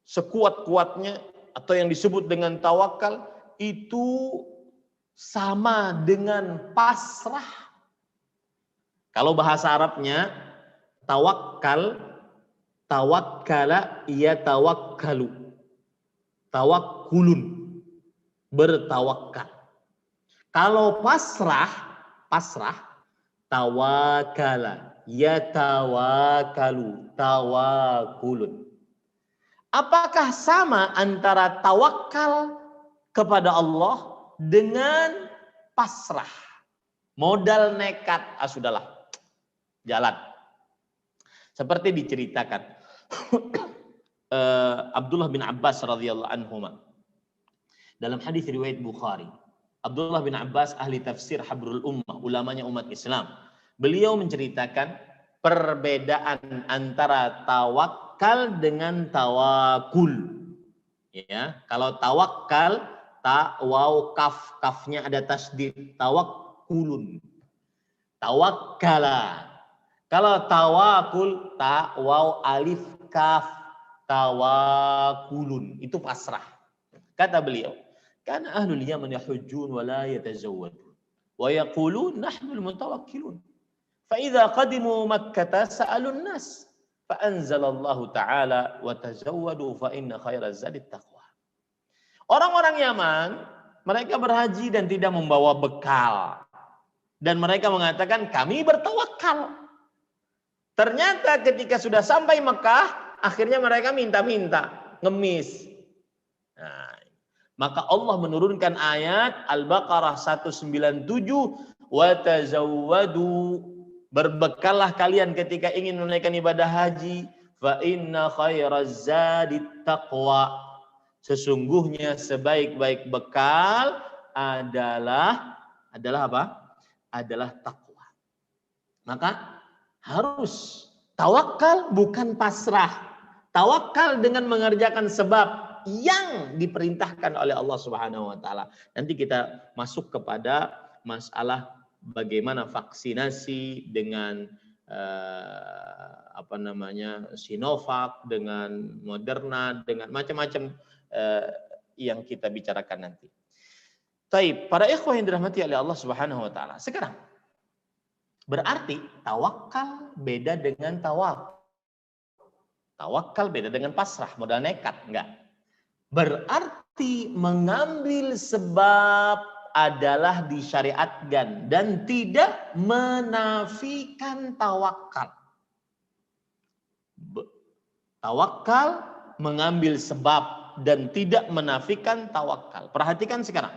sekuat-kuatnya atau yang disebut dengan tawakal itu sama dengan pasrah? Kalau bahasa Arabnya tawakkal, tawakkala yatawakkalu, tawakkulun, bertawakal. Kalau pasrah tawakala yatawakalu, tawakulun. Apakah sama antara tawakal kepada Allah dengan pasrah? Modal nekat, sudahlah, jalan. Seperti diceritakan Abdullah bin Abbas radhiyallahu anhuma dalam hadis riwayat Bukhari. Abdullah bin Abbas ahli tafsir habrul ummah, ulamanya umat Islam. Beliau menceritakan perbedaan antara tawakal dengan tawakul. Ya, kalau tawakal waw kaf, kafnya ada tasdid, tawakkulun. Tawakkala. Kalau tawakul waw alif kaf, tawakulun. Itu pasrah. Kata beliau, kana ahlul Yaman yahujjun wa la yatazawwadun wa yaqulun nahnu al-mutawakkilun. فإذا قدموا مكة سألوا الناس فأنزل الله تعالى وتزودوا فإن خير الزاد التقوى. Orang-orang Yaman, mereka berhaji dan tidak membawa bekal. Dan mereka mengatakan kami bertawakal. Ternyata ketika sudah sampai Mekah, akhirnya mereka minta-minta, ngemis. Nah, maka Allah menurunkan ayat Al-Baqarah 197, wa tazawwadu, berbekallah kalian ketika ingin menunaikan ibadah haji, fa inna khairaz zadit taqwa, sesungguhnya sebaik-baik bekal adalah apa? Adalah takwa. Maka harus tawakal, bukan pasrah. Tawakal dengan mengerjakan sebab yang diperintahkan oleh Allah Subhanahu wa taala. Nanti kita masuk kepada masalah bagaimana vaksinasi dengan Sinovac, dengan Moderna, dengan macam-macam yang kita bicarakan nanti. Taib, para ikhwah yang dirahmati oleh Allah Subhanahu wa taala. Sekarang berarti tawakal beda dengan tawakal. Tawakal beda dengan pasrah, modal nekat, enggak. Berarti mengambil sebab adalah disyariatkan dan tidak menafikan tawakal. Tawakal mengambil sebab dan tidak menafikan tawakal. Perhatikan sekarang.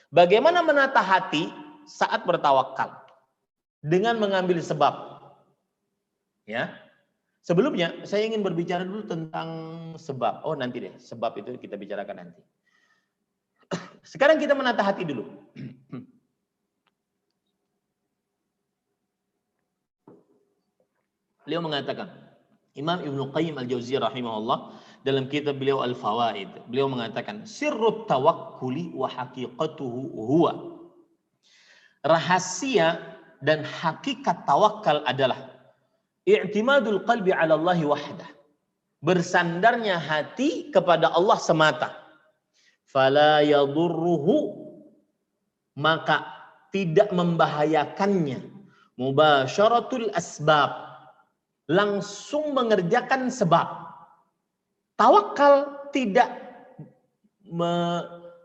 Bagaimana menata hati saat bertawakal? Dengan mengambil sebab. Ya. Sebelumnya saya ingin berbicara dulu tentang sebab. Oh, nanti deh, sebab itu kita bicarakan nanti. Sekarang kita menata hati dulu. Beliau mengatakan, Imam Ibnu Qayyim Al-Jauziyah rahimahullah dalam kitab beliau Al-Fawaid, beliau mengatakan, sirrut tawakkuli wa haqiqatuhu huwa. Rahasia dan hakikat tawakal adalah i'timadul qalbi 'ala Allah wahdah. Bersandarnya hati kepada Allah semata. Fala yadurruhu, maka tidak membahayakannya, mubasyaratul asbab, langsung mengerjakan sebab. Tawakal tidak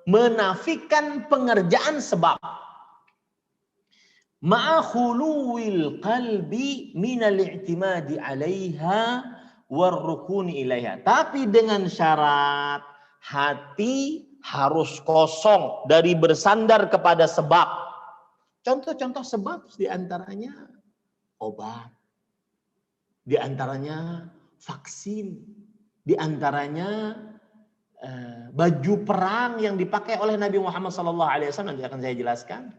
menafikan pengerjaan sebab. Ma'khuluwil qalbi minal i'timadi 'alaiha warrukuni ilaiha. Tapi dengan syarat hati harus kosong dari bersandar kepada sebab. Contoh-contoh sebab diantaranya obat, diantaranya vaksin, diantaranya baju perang yang dipakai oleh Nabi Muhammad SAW, nanti akan saya jelaskan.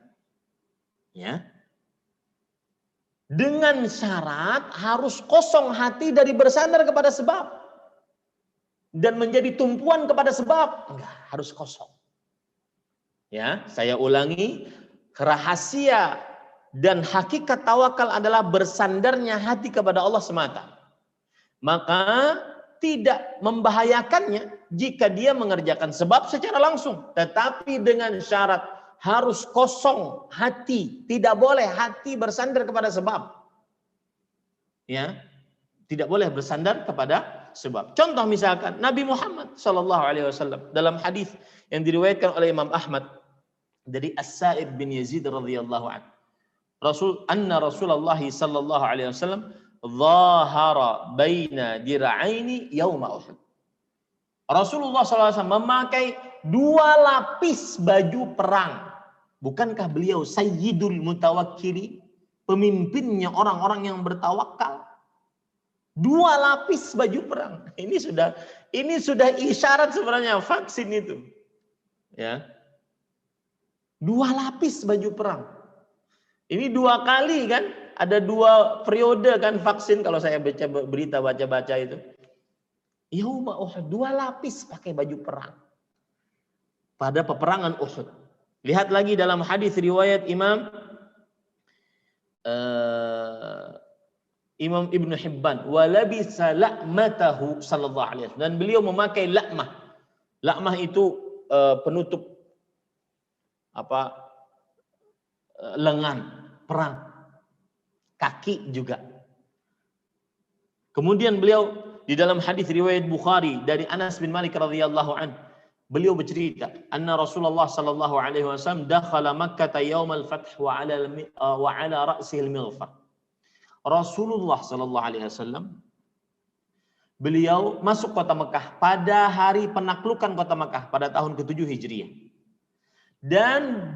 Ya, dengan syarat harus kosong hati dari bersandar kepada sebab dan menjadi tumpuan kepada sebab. Enggak, harus kosong. Ya, saya ulangi, rahasia dan hakikat tawakal adalah bersandarnya hati kepada Allah semata. Maka tidak membahayakannya jika dia mengerjakan sebab secara langsung, tetapi dengan syarat harus kosong hati, tidak boleh hati bersandar kepada sebab. Ya, tidak boleh bersandar kepada sebab. Contoh misalkan Nabi Muhammad SAW dalam hadis yang diriwayatkan oleh Imam Ahmad dari As-Sa'ib bin Yazid radhiyallahu anhu. Rasulullah sallallahu alaihi wasallam zahara baina dir'aini yauma Uhud. Rasulullah SAW memakai 2 lapis baju perang. Bukankah beliau sayyidul mutawakkili, pemimpinnya orang-orang yang bertawakal? 2 lapis baju perang. Ini sudah isyarat sebenarnya vaksin itu. Ya. 2 lapis baju perang. Ini 2 kali kan, ada 2 periode kan vaksin kalau saya baca berita baca itu. Yauma Uhud 2 lapis pakai baju perang. Pada peperangan Uhud. Lihat lagi dalam hadis riwayat Imam Ibnu Hibban, wa labisa la'matahu sallallahu alaihi wasallam, dan beliau memakai la'mah. La'mah itu penutup lengan perang, kaki juga. Kemudian beliau di dalam hadis riwayat Bukhari dari Anas bin Malik radhiyallahu anhu, beliau bercerita, anna Rasulullah sallallahu alaihi wasallam dakhala Makkah yaum al-fath wa ala ra'sihi al-mighfar. Rasulullah sallallahu alaihi wasallam beliau masuk kota Mekah pada hari penaklukan kota Mekah pada tahun ke-7 Hijriah. Dan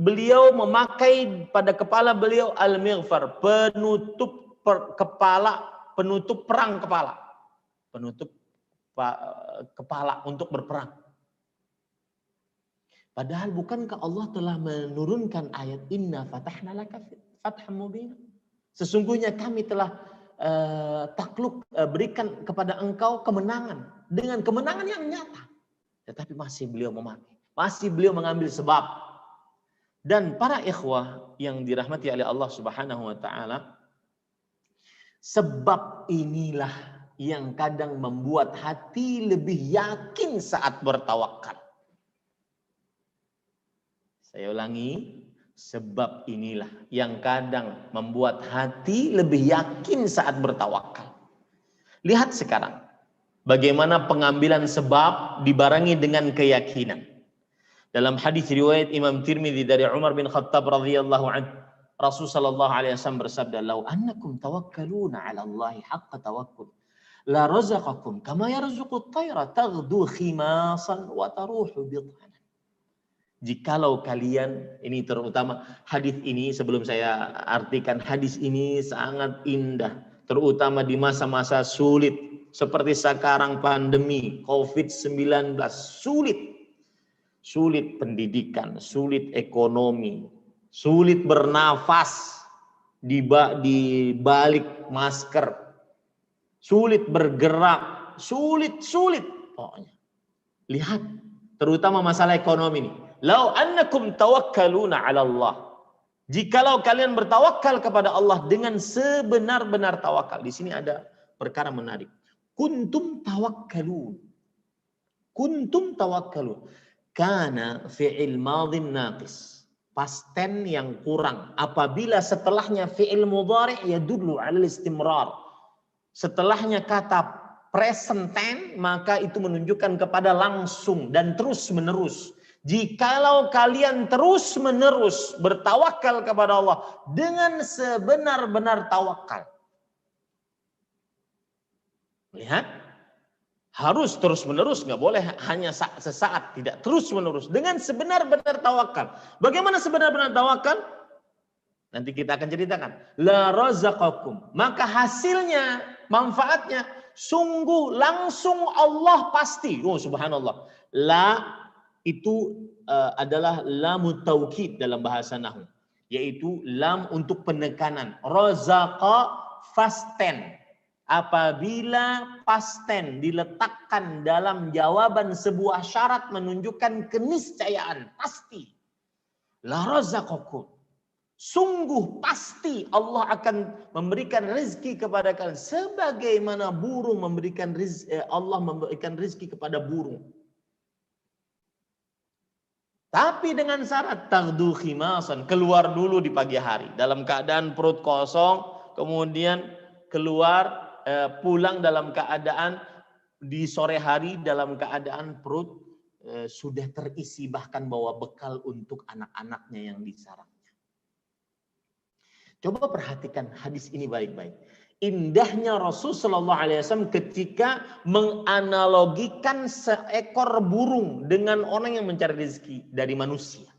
beliau memakai pada kepala beliau al-mighfar, penutup kepala, penutup perang kepala. Penutup kepala untuk berperang. Padahal bukankah Allah telah menurunkan ayat inna fatahna laka fatham mubina? Sesungguhnya kami telah berikan kepada engkau kemenangan dengan kemenangan yang nyata. Tetapi masih beliau memakai, masih beliau mengambil sebab. Dan para ikhwah yang dirahmati oleh Allah Subhanahu wa taala, sebab inilah yang kadang membuat hati lebih yakin saat bertawakal. Saya ulangi, sebab inilah yang kadang membuat hati lebih yakin saat bertawakal. Lihat sekarang, bagaimana pengambilan sebab dibarengi dengan keyakinan. Dalam hadis riwayat Imam Tirmidzi dari Umar bin Khattab radhiyallahu anhu, Rasul sallallahu alaihi wasallam bersabda, "Lau annakum tawakkaluna 'ala Allahi haqqa tawakkul la razaqakum kama yarzuqut tayra taghdu khimasan wa taruhu bidhanan." Jikalau kalian, ini terutama hadis ini, sebelum saya artikan, hadis ini sangat indah, terutama di masa-masa sulit seperti sekarang pandemi COVID-19, sulit pendidikan, sulit ekonomi, sulit bernafas di balik masker, sulit bergerak, sulit pokoknya. Lihat, terutama masalah ekonomi ini. Lau annakum tawakkaluna 'ala Allah. Jikalau kalian bertawakal kepada Allah dengan sebenar-benar tawakal. Di sini ada perkara menarik. Kuntum tawakkalun. Kuntum tawakkalun. Kana fi'il madhin naqis. Past tense yang kurang. Apabila setelahnya fi'il mudhari' yadullu 'ala istimrar. Setelahnya kata present tense, maka itu menunjukkan kepada langsung dan terus menerus. Jikalau kalian terus menerus bertawakal kepada Allah dengan sebenar-benar tawakal. Lihat, harus terus menerus, nggak boleh hanya sesaat, tidak terus menerus dengan sebenar-benar tawakal. Bagaimana sebenar-benar tawakal? Nanti kita akan ceritakan. La razaqakum, maka hasilnya, manfaatnya sungguh langsung Allah pasti. Oh subhanallah. La itu adalah lamut taukid dalam bahasa nahwu, yaitu lam untuk penekanan. Razaqa fasten. Apabila pasten diletakkan dalam jawaban sebuah syarat menunjukkan keniscayaan, pasti. La razaqakum. Sungguh pasti Allah akan memberikan rezeki kepada kalian sebagaimana burung memberikan rezeki, Allah memberikan rezeki kepada burung. Tapi dengan syarat taghdu khimasan, keluar dulu di pagi hari dalam keadaan perut kosong, kemudian keluar pulang dalam keadaan di sore hari dalam keadaan perut sudah terisi, bahkan bawa bekal untuk anak-anaknya yang di sarangnya. Coba perhatikan hadis ini baik-baik. Indahnya Rasul Shallallahu Alaihi Wasallam ketika menganalogikan seekor burung dengan orang yang mencari rezeki dari manusia.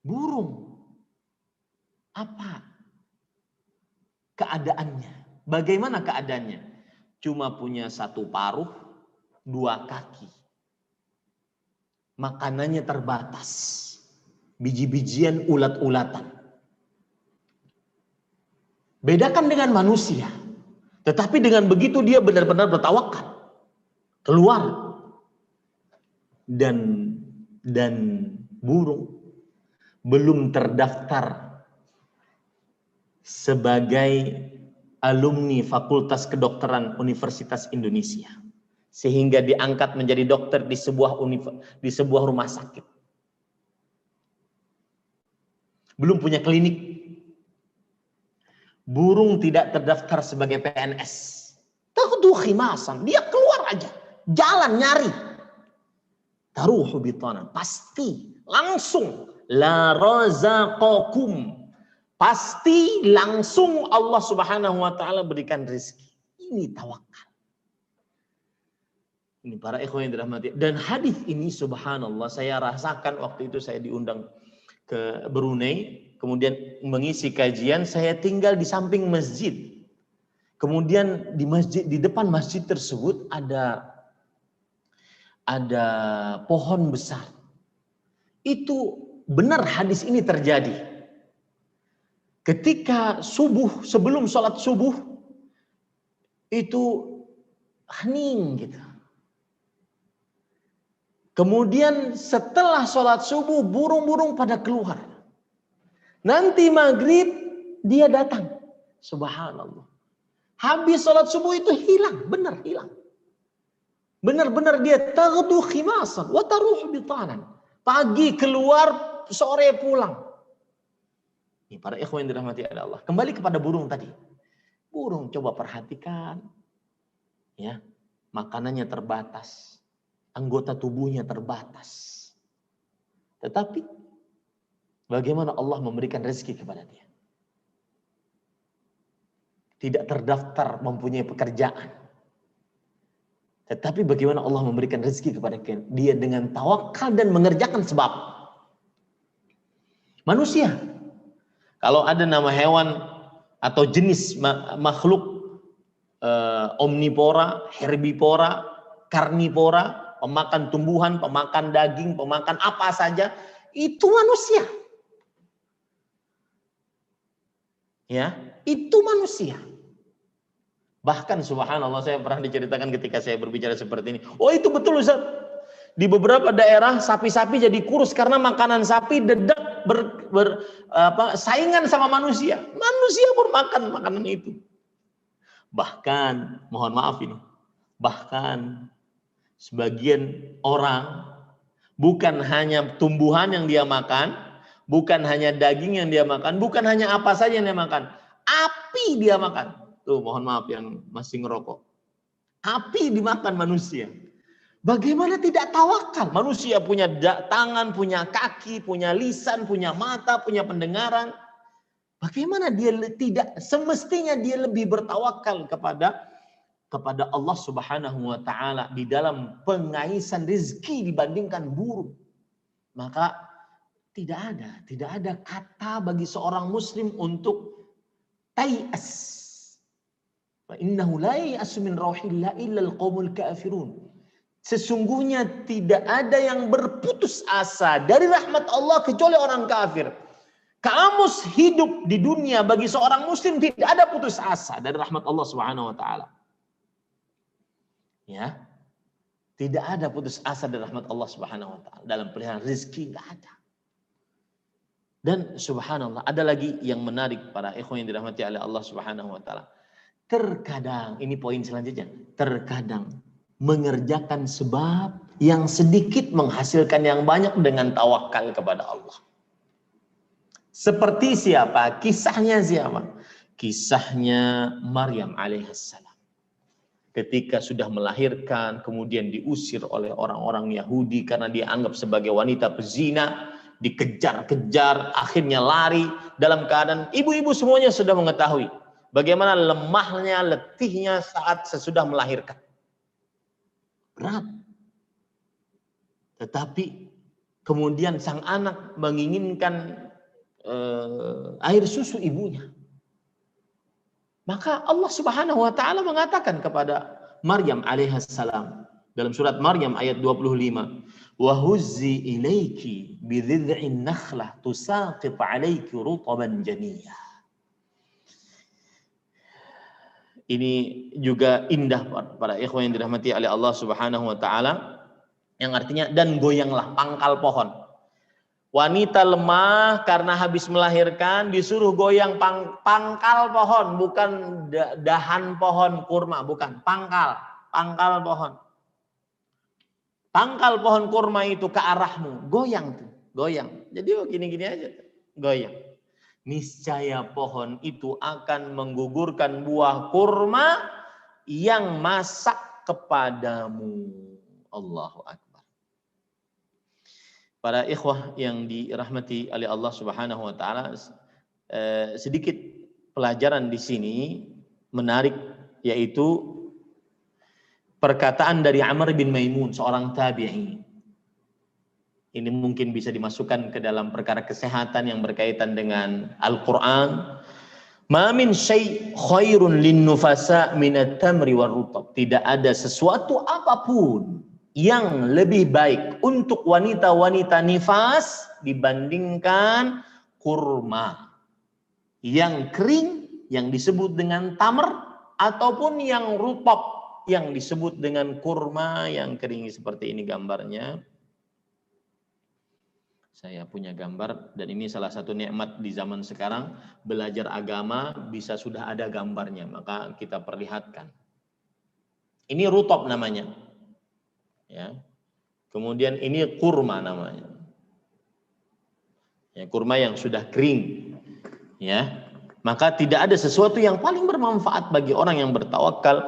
Burung, apa keadaannya? Bagaimana keadaannya? Cuma punya satu paruh, dua kaki. Makanannya terbatas. Biji-bijian, ulat-ulatan. Bedakan dengan manusia. Tetapi dengan begitu dia benar-benar bertawakal. Keluar. Dan burung belum terdaftar sebagai alumni Fakultas Kedokteran Universitas Indonesia. Sehingga diangkat menjadi dokter di sebuah rumah sakit. Belum punya klinik. Burung tidak terdaftar sebagai PNS. Taghdu khimasan, dia keluar aja, jalan nyari. Taruhu bitanan, pasti langsung la razaqakum. Pasti langsung Allah Subhanahu wa taala berikan rezeki. Ini tawakal. Ini para ikhwan yang dirahmati. Dan hadis ini subhanallah saya rasakan waktu itu saya diundang ke Brunei, kemudian mengisi kajian, saya tinggal di samping masjid. Kemudian di depan masjid tersebut ada pohon besar. Itu benar hadis ini terjadi. Ketika subuh, sebelum sholat subuh, itu hening gitu. Kemudian setelah sholat subuh, burung-burung pada keluar. Nanti maghrib, dia datang. Subhanallah. Habis sholat subuh itu hilang. Benar hilang. Benar-benar dia taghdu khimasan wa taruhu bitanan. Pagi keluar, sore pulang. Ini para ikhwan yang dirahmati Allah. Kembali kepada burung tadi. Burung coba perhatikan. Ya, makanannya terbatas. Anggota tubuhnya terbatas. Tetapi bagaimana Allah memberikan rezeki kepada dia? Tidak terdaftar mempunyai pekerjaan. Tetapi bagaimana Allah memberikan rezeki kepada dia dengan tawakal dan mengerjakan sebab. Manusia, kalau ada nama hewan atau jenis makhluk omnivora, herbivora, karnivora, pemakan tumbuhan, pemakan daging, pemakan apa saja, itu manusia. Ya, itu manusia. Bahkan subhanallah saya pernah diceritakan ketika saya berbicara seperti ini. Oh itu betul Ustaz. Di beberapa daerah sapi-sapi jadi kurus karena makanan sapi dedak saingan sama manusia. Manusia pun makan makanan itu. Bahkan, mohon maaf ini, bahkan sebagian orang bukan hanya tumbuhan yang dia makan, bukan hanya daging yang dia makan, bukan hanya apa saja yang dia makan, api dia makan. Tuh, mohon maaf yang masih ngerokok. Api dimakan manusia. Bagaimana tidak tawakal? Manusia punya tangan, punya kaki, punya lisan, punya mata, punya pendengaran. Bagaimana dia tidak, semestinya dia lebih bertawakal kepada Allah Subhanahu wa taala di dalam pengaisan rezeki dibandingkan burung. Maka tidak ada kata bagi seorang muslim untuk tayas. Fa innahu la ya'asu min rauhillah illa al-qaumul kafirun. Sesungguhnya tidak ada yang berputus asa dari rahmat Allah kecuali orang kafir. Kamus hidup di dunia bagi seorang muslim tidak ada putus asa dari rahmat Allah Subhanahu wa taala. Ya. Tidak ada putus asa dari rahmat Allah Subhanahu wa taala dalam pilihan rezeki, enggak ada. Dan subhanallah, ada lagi yang menarik para ikhwan yang dirahmati oleh Allah Subhanahu wa taala. Terkadang, ini poin selanjutnya, terkadang mengerjakan sebab yang sedikit menghasilkan yang banyak dengan tawakal kepada Allah. Seperti siapa? Kisahnya siapa? Kisahnya Maryam alaihissalam. Ketika sudah melahirkan, kemudian diusir oleh orang-orang Yahudi karena dianggap sebagai wanita pezina, dikejar-kejar, akhirnya lari dalam keadaan ibu-ibu semuanya sudah mengetahui bagaimana lemahnya, letihnya saat sesudah melahirkan. Berat. Tetapi kemudian sang anak menginginkan air susu ibunya. Maka Allah Subhanahu wa taala mengatakan kepada Maryam alaihissalam dalam surat Maryam ayat 25, "Wa huzzi ilaiki bidhid'in nakhlah tusaqit 'alaiki rutaban janiyya." Ini juga indah para ikhwan yang dirahmati oleh Allah Subhanahu wa taala, yang artinya dan goyanglah pangkal pohon. Wanita lemah karena habis melahirkan disuruh goyang pangkal pohon, bukan dahan pohon kurma, bukan, pangkal pohon. Pangkal pohon kurma itu ke arahmu, goyang tuh, goyang. Jadi gini-gini aja, goyang. Niscaya pohon itu akan menggugurkan buah kurma yang masak kepadamu. Allahu Akbar. Para ikhwah yang dirahmati oleh Allah Subhanahu wa taala, sedikit pelajaran di sini menarik, yaitu perkataan dari Amr bin Maimun, seorang tabi'i. Ini mungkin bisa dimasukkan ke dalam perkara kesehatan yang berkaitan dengan Al-Qur'an. Ma min syai' khairun lin nufasa minat tamri war rutab. Tidak ada sesuatu apapun yang lebih baik untuk wanita-wanita nifas dibandingkan kurma yang kering yang disebut dengan tamr ataupun yang rutab yang disebut dengan kurma yang kering. Seperti ini gambarnya. Saya punya gambar, dan ini salah satu nikmat di zaman sekarang, belajar agama bisa sudah ada gambarnya, maka kita perlihatkan. Ini rutab namanya. Ya. Kemudian ini kurma namanya. Ya, kurma yang sudah kering. Ya. Maka tidak ada sesuatu yang paling bermanfaat bagi orang yang bertawakal,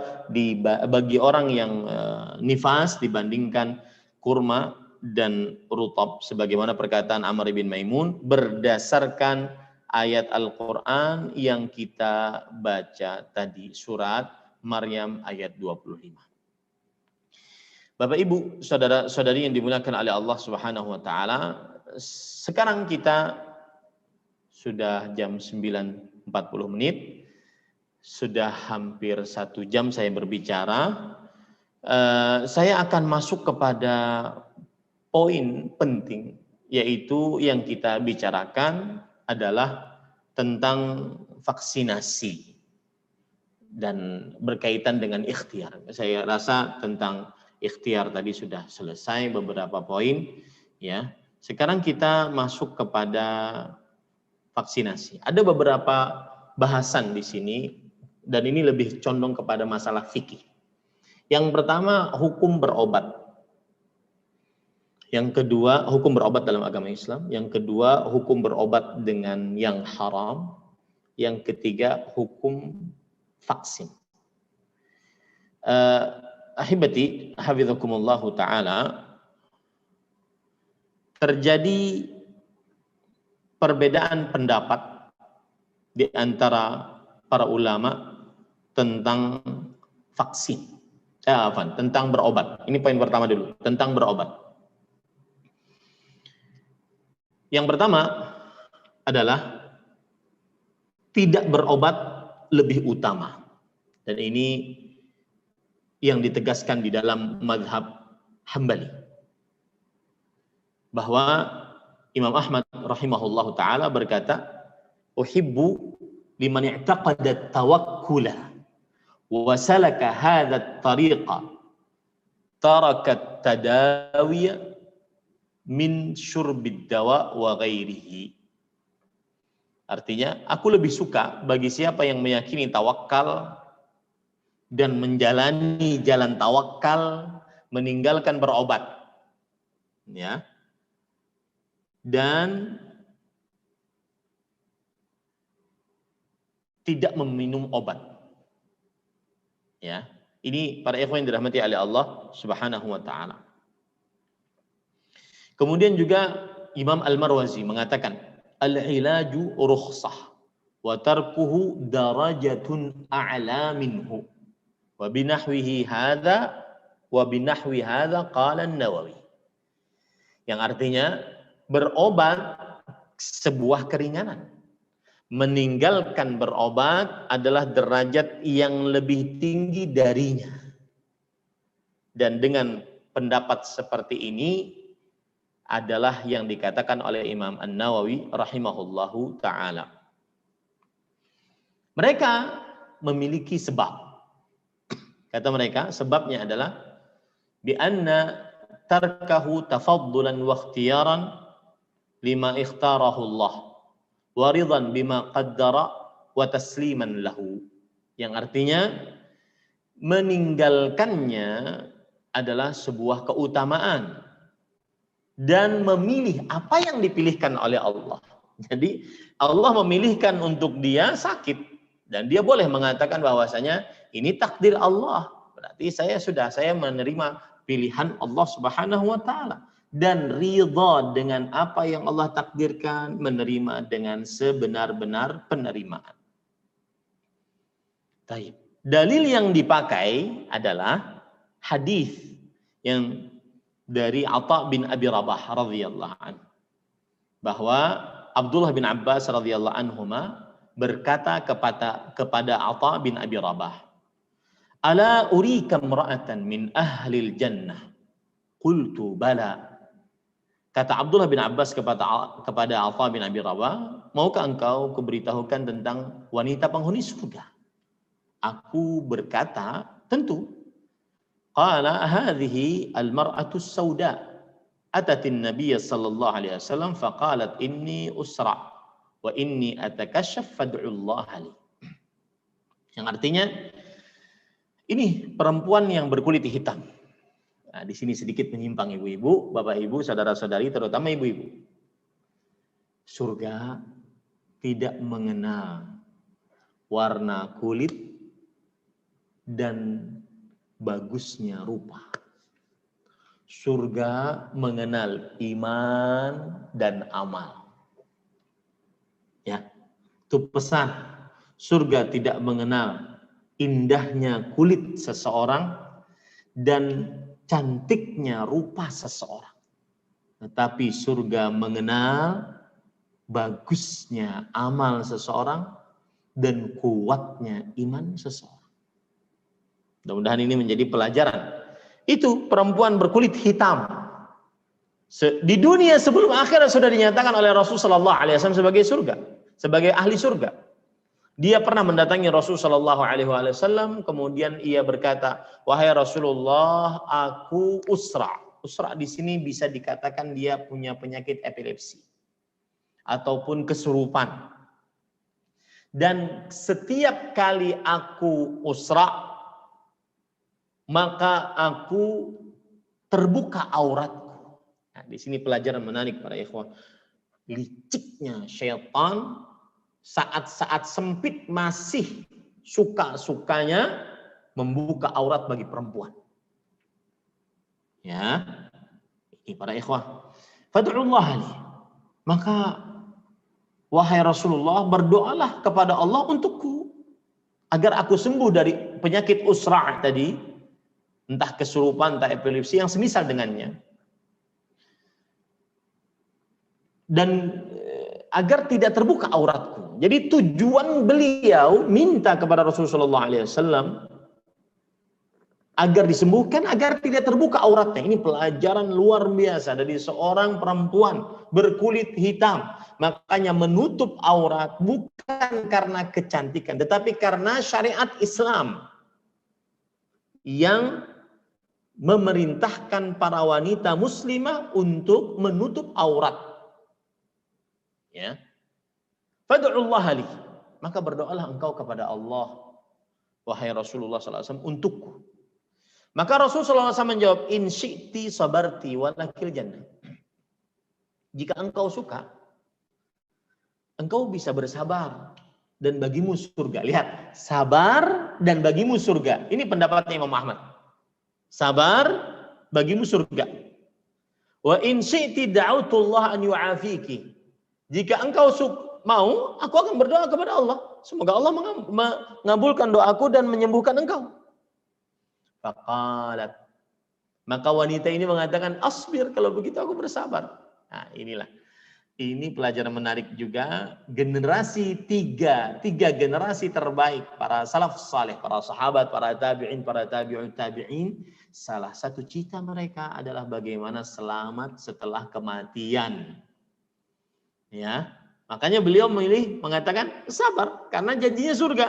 bagi orang yang nifas dibandingkan kurma dan rutab, sebagaimana perkataan Amr bin Maimun berdasarkan ayat Al-Qur'an yang kita baca tadi, surat Maryam ayat 25. Bapak Ibu, saudara-saudari yang dimuliakan oleh Allah Subhanahu wa taala, sekarang kita sudah jam 9.40 menit, sudah hampir 1 jam saya berbicara. Saya akan masuk kepada poin penting, yaitu yang kita bicarakan adalah tentang vaksinasi dan berkaitan dengan ikhtiar. Saya rasa tentang ikhtiar tadi sudah selesai beberapa poin, ya. Sekarang kita masuk kepada vaksinasi. Ada beberapa bahasan di sini dan ini lebih condong kepada masalah fikih. Yang pertama, hukum berobat. Yang kedua, hukum berobat dalam agama Islam. Yang kedua, hukum berobat dengan yang haram. Yang ketiga, hukum vaksin. Ahibati, hafizakumullahu ta'ala, terjadi perbedaan pendapat di antara para ulama tentang vaksin, tentang berobat. Ini poin pertama dulu, tentang berobat. Yang pertama adalah tidak berobat lebih utama. Dan ini yang ditegaskan di dalam mazhab Hambali. Bahwa Imam Ahmad rahimahullahu ta'ala berkata, uhibbu liman i'taqada tawakkula wa salaka hadha tariqa taraka tadawiya min syurbid dawa wa ghairihi. Artinya, aku lebih suka bagi siapa yang meyakini tawakal dan menjalani jalan tawakal, meninggalkan berobat. Ya. Dan tidak meminum obat. Ya, ini para ikhwan yang dirahmati oleh Allah Subhanahu wa taala. Kemudian juga Imam Al-Marwazi mengatakan, al-ilaju rukhsah wa tarkuhu darajatun a'la minhu. Wa binahwi hadza qala an-Nawawi. Yang artinya berobat sebuah keringanan. Meninggalkan berobat adalah derajat yang lebih tinggi darinya. Dan dengan pendapat seperti ini adalah yang dikatakan oleh Imam An-Nawawi rahimahullahu ta'ala. Mereka memiliki sebab. Kata mereka, sebabnya adalah bi anna tarkahu tafaddulan wa ikhtiyaran lima ikhtarahu Allah wa ridan bima qaddara wa tasliman lahu. Yang artinya meninggalkannya adalah sebuah keutamaan dan memilih apa yang dipilihkan oleh Allah. Jadi Allah memilihkan untuk dia sakit dan dia boleh mengatakan bahwasanya ini takdir Allah. Berarti saya menerima pilihan Allah Subhanahu wa taala dan ridha dengan apa yang Allah takdirkan, menerima dengan sebenar-benar penerimaan. Baik. Dalil yang dipakai adalah hadis yang dari Atha bin Abi Rabah radhiyallahu anhu, bahwa Abdullah bin Abbas radhiyallahu anhuma berkata kepada Atha bin Abi Rabah, "Ala urika imra'atan min ahlil jannah?" Qultu bala. Kata Abdullah bin Abbas kepada Atha bin Abi Rabah, "Maukah engkau kuberitahukan tentang wanita penghuni surga?" Aku berkata, "Tentu." Qala hadhihi al-mar'atu as-sauda atatin Nabiy sallallahu alaihi wasallam faqalat inni usra wa inni atakashaf fad'u Allah li. Yang artinya ini perempuan yang berkulit hitam. Nah, di sini sedikit menyimpang ibu-ibu, bapak ibu, saudara-saudari, terutama ibu-ibu. Surga tidak mengenal warna kulit dan bagusnya rupa. Surga mengenal iman dan amal. Ya, itu pesan. Surga tidak mengenal indahnya kulit seseorang dan cantiknya rupa seseorang. Tetapi surga mengenal bagusnya amal seseorang dan kuatnya iman seseorang. Mudah-mudahan ini menjadi pelajaran. Itu perempuan berkulit hitam. Di dunia sebelum akhirat sudah dinyatakan oleh Rasulullah SAW sebagai surga, sebagai ahli surga. Dia pernah mendatangi Rasulullah SAW, kemudian ia berkata, "Wahai Rasulullah, aku usra." Usra di sini bisa dikatakan dia punya penyakit epilepsi ataupun kesurupan. Dan setiap kali aku usra, maka aku terbuka auratku. Nah, di sini pelajaran menarik para ikhwan. Liciknya syaitan saat-saat sempit masih suka-sukanya membuka aurat bagi perempuan. Ya, ini para ikhwah. Fad'ullah li. Maka wahai Rasulullah, berdoalah kepada Allah untukku agar aku sembuh dari penyakit usra' tadi, entah kesurupan, entah epilepsi yang semisal dengannya. Dan agar tidak terbuka auratku. Jadi tujuan beliau minta kepada Rasulullah SAW agar disembuhkan, agar tidak terbuka auratnya. Ini pelajaran luar biasa dari seorang perempuan berkulit hitam. Makanya menutup aurat bukan karena kecantikan, tetapi karena syariat Islam yang memerintahkan para wanita muslimah untuk menutup aurat. Ya. Fad'ullah li. Maka berdoalah engkau kepada Allah, wahai Rasulullah SAW, untukku. Maka Rasulullah SAW menjawab, in syi'ti sabarti walakil jannah. Jika engkau suka, engkau bisa bersabar dan bagimu surga. Lihat, sabar dan bagimu surga. Ini pendapatnya Imam Ahmad. Sabar, bagimu surga. Wa in syi'ti da'utullah an yu'afiki. Jika engkau mau, aku akan berdoa kepada Allah. Semoga Allah mengabulkan doaku dan menyembuhkan engkau. Faqalat. Maka wanita ini mengatakan, asbir, kalau begitu aku bersabar. Nah, inilah. Ini pelajaran menarik juga. Generasi tiga generasi terbaik. Para salaf saleh, para sahabat, para tabi'in, para tabi'ut tabi'in. Salah satu cita mereka adalah bagaimana selamat setelah kematian. Ya, makanya beliau mengatakan sabar karena janjinya surga.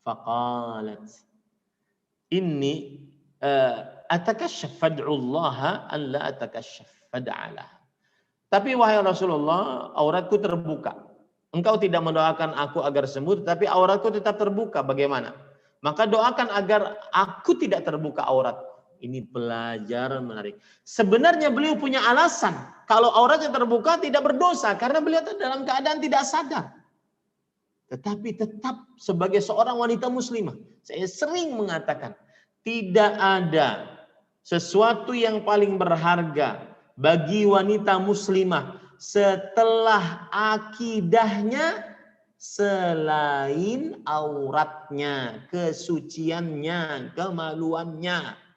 Faqalat inni atakashaf fad'ullaha an la atakashaf fad'alah. Tapi wahai Rasulullah, auratku terbuka. Engkau tidak mendoakan aku agar sembuh, tapi auratku tetap terbuka. Bagaimana? Maka doakan agar aku tidak terbuka aurat. Ini pelajaran menarik. Sebenarnya beliau punya alasan. Kalau auratnya terbuka tidak berdosa. Karena beliau dalam keadaan tidak sadar. Tetapi tetap sebagai seorang wanita muslimah. Saya sering mengatakan. Tidak ada sesuatu yang paling berharga bagi wanita muslimah. Setelah akidahnya. Selain auratnya. Kesuciannya. Kemaluannya.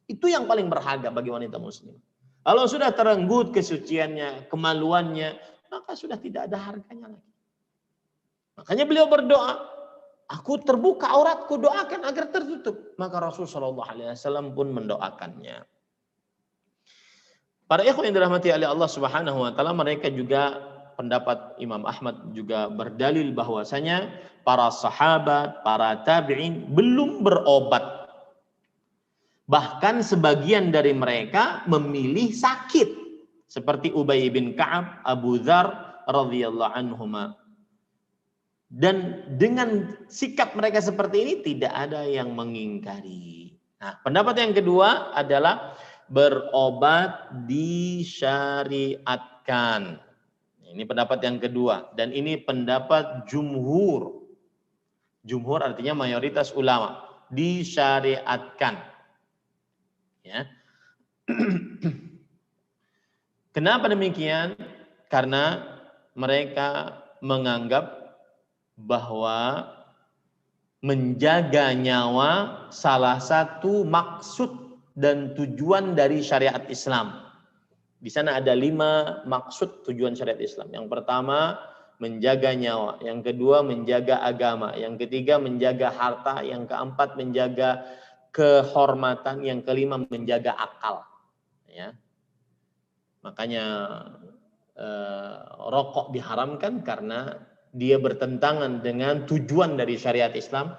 Itu yang paling berharga bagi wanita muslim. Kalau sudah terenggut kesuciannya, kemaluannya, maka sudah tidak ada harganya lagi. Makanya beliau berdoa, aku terbuka auratku, doakan agar tertutup. Maka Rasulullah SAW pun mendoakannya. Para ikhwan yang dirahmati oleh Allah Subhanahu wa taala, mereka juga pendapat Imam Ahmad juga berdalil bahwasanya para sahabat, para tabi'in belum berobat. Bahkan sebagian dari mereka memilih sakit seperti Ubay bin Ka'ab, Abu Dzar radhiyallahu anhuma. Dan dengan sikap mereka seperti ini tidak ada yang mengingkari. Nah, pendapat yang kedua adalah berobat disyariatkan. Ini pendapat yang kedua dan ini pendapat jumhur. Jumhur artinya mayoritas ulama, disyariatkan. Ya. Kenapa demikian? Karena mereka menganggap bahwa menjaga nyawa salah satu maksud dan tujuan dari syariat Islam. Di sana ada 5 maksud tujuan syariat Islam. Yang pertama, menjaga nyawa. Yang kedua, menjaga agama. Yang ketiga, menjaga harta. Yang keempat, menjaga kehormatan. Yang kelima, menjaga akal. Ya. Makanya rokok diharamkan karena dia bertentangan dengan tujuan dari syariat Islam,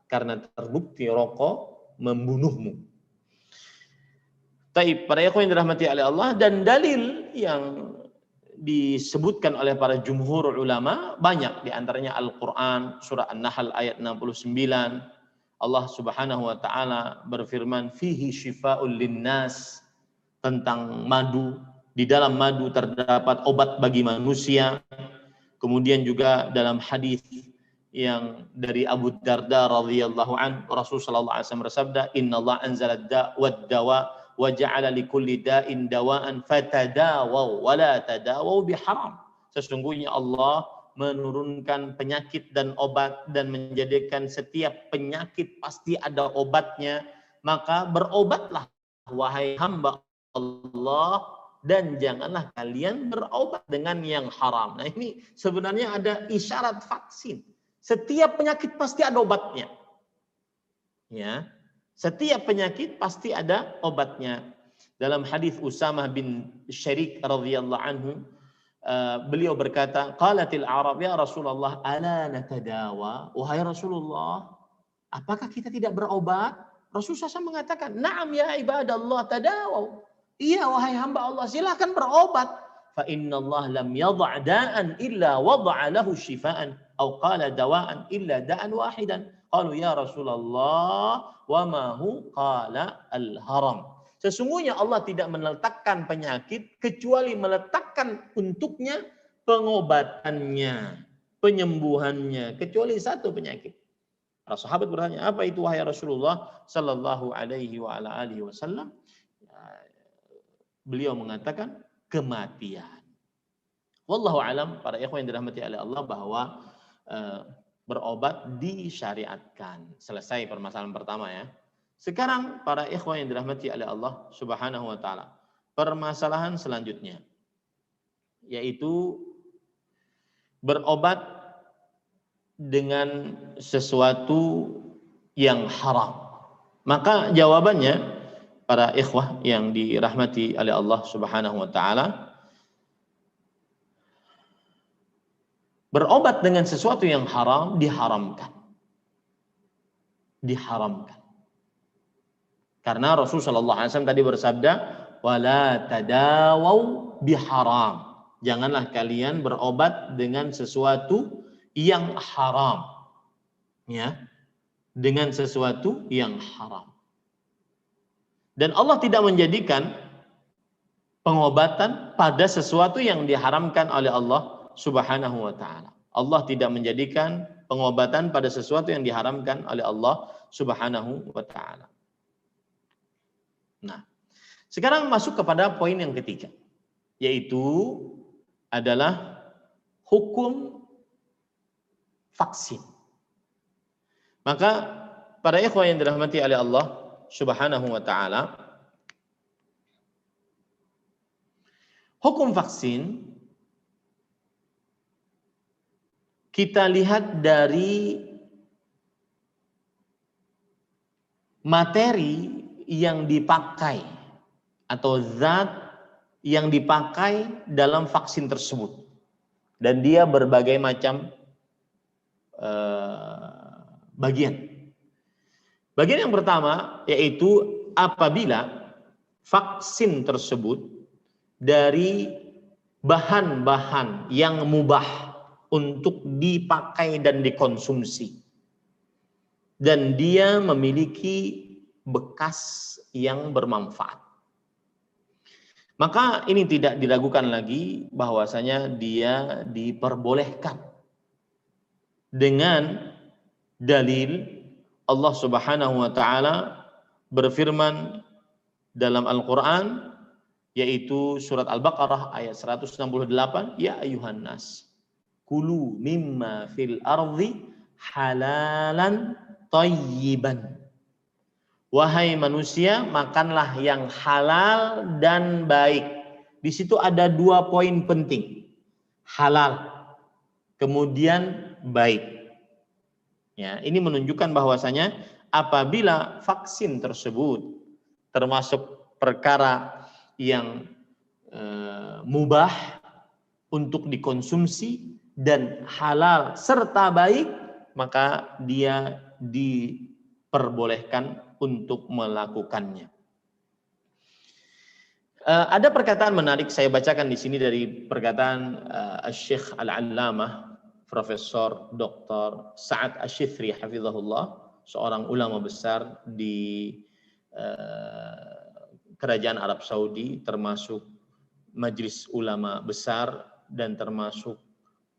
karena terbukti rokok membunuhmu. Taib, para ikhwan yang dirahmati oleh Allah, dan dalil yang disebutkan oleh para jumhur ulama banyak, diantaranya Al-Quran surah An-Nahl ayat 69. Allah Subhanahu wa taala berfirman, fihi syifa'ul linnas, tentang madu. Di dalam madu terdapat obat bagi manusia. Kemudian juga dalam hadis yang dari Abu Darda radhiyallahu an, Rasul sallallahu alaihi wasallam bersabda, "Innallaha anzala ad-da' wad-dawa wa ja'ala likulli da'in dawa'an fatadawaw wa la tadawaw biharam." Sesungguhnya Allah menurunkan penyakit dan obat dan menjadikan setiap penyakit pasti ada obatnya, maka berobatlah wahai hamba Allah dan janganlah kalian berobat dengan yang haram. Nah, ini sebenarnya ada isyarat vaksin. Setiap penyakit pasti ada obatnya. Ya. Setiap penyakit pasti ada obatnya. Dalam hadis Usamah bin Syarik radhiyallahu anhu, beliau berkata, qalatil Arab ya Rasulullah ala natadawa? Wahai Rasulullah, apakah kita tidak berobat? Rasulullah SAW mengatakan, na'am ya ibadallah tadawaw. Iya wahai hamba Allah, silakan berobat. Fa inna Allah lam yadha' da'an illa wada'a lahu shifaan, atau qala dawa'an illa da'an wahidan. Qalu ya Rasulullah wa ma hu? Qala al-haram. Sesungguhnya Allah tidak meletakkan penyakit kecuali meletakkan untuknya pengobatannya, penyembuhannya, kecuali satu penyakit. Para sahabat bertanya, apa itu wahai Rasulullah sallallahu alaihi wa ala alihi wasallam? Beliau mengatakan kematian. Wallahu alam, para ikhwan yang dirahmati oleh Allah, bahwa berobat disyariatkan. Selesai permasalahan pertama ya. Sekarang para ikhwan yang dirahmati oleh Allah Subhanahu wa taala, permasalahan selanjutnya yaitu berobat dengan sesuatu yang haram. Maka jawabannya para ikhwah yang dirahmati oleh Allah Subhanahu wa taala, berobat dengan sesuatu yang haram diharamkan. Diharamkan. Karena Rasul sallallahu alaihi wasallam tadi bersabda, "Wala tadawaw biharam." Janganlah kalian berobat dengan sesuatu yang haram. Ya. Dengan sesuatu yang haram. Dan Allah tidak menjadikan pengobatan pada sesuatu yang diharamkan oleh Allah Subhanahu wa taala. Allah tidak menjadikan pengobatan pada sesuatu yang diharamkan oleh Allah Subhanahu wa taala. Nah, sekarang masuk kepada poin yang ketiga, yaitu adalah hukum vaksin. Maka para ikhwan yang dirahmati oleh Allah Subhanahu wa taala, hukum vaksin kita lihat dari materi yang dipakai atau zat yang dipakai dalam vaksin tersebut, dan dia berbagai macam bagian. Bagian yang pertama yaitu apabila vaksin tersebut dari bahan-bahan yang mubah untuk dipakai dan dikonsumsi, dan dia memiliki bekas yang bermanfaat, maka ini tidak diragukan lagi bahwasanya dia diperbolehkan dengan dalil Allah Subhanahu wa taala berfirman dalam Al-Qur'an, yaitu surat Al-Baqarah ayat 168, ya ayuhan nas kulu mimma fil ardi halalan thayyiban. Wahai manusia, makanlah yang halal dan baik. Di situ ada dua poin penting. Halal, kemudian baik. Ya, ini menunjukkan bahwasanya apabila vaksin tersebut termasuk perkara yang mubah untuk dikonsumsi dan halal serta baik, maka dia diperbolehkan untuk melakukannya. Ada perkataan menarik saya bacakan di sini dari perkataan Syekh Al-Allamah Profesor Dr. Sa'ad Asy-Syifri hafizahullah, seorang ulama besar di Kerajaan Arab Saudi, termasuk majelis ulama besar dan termasuk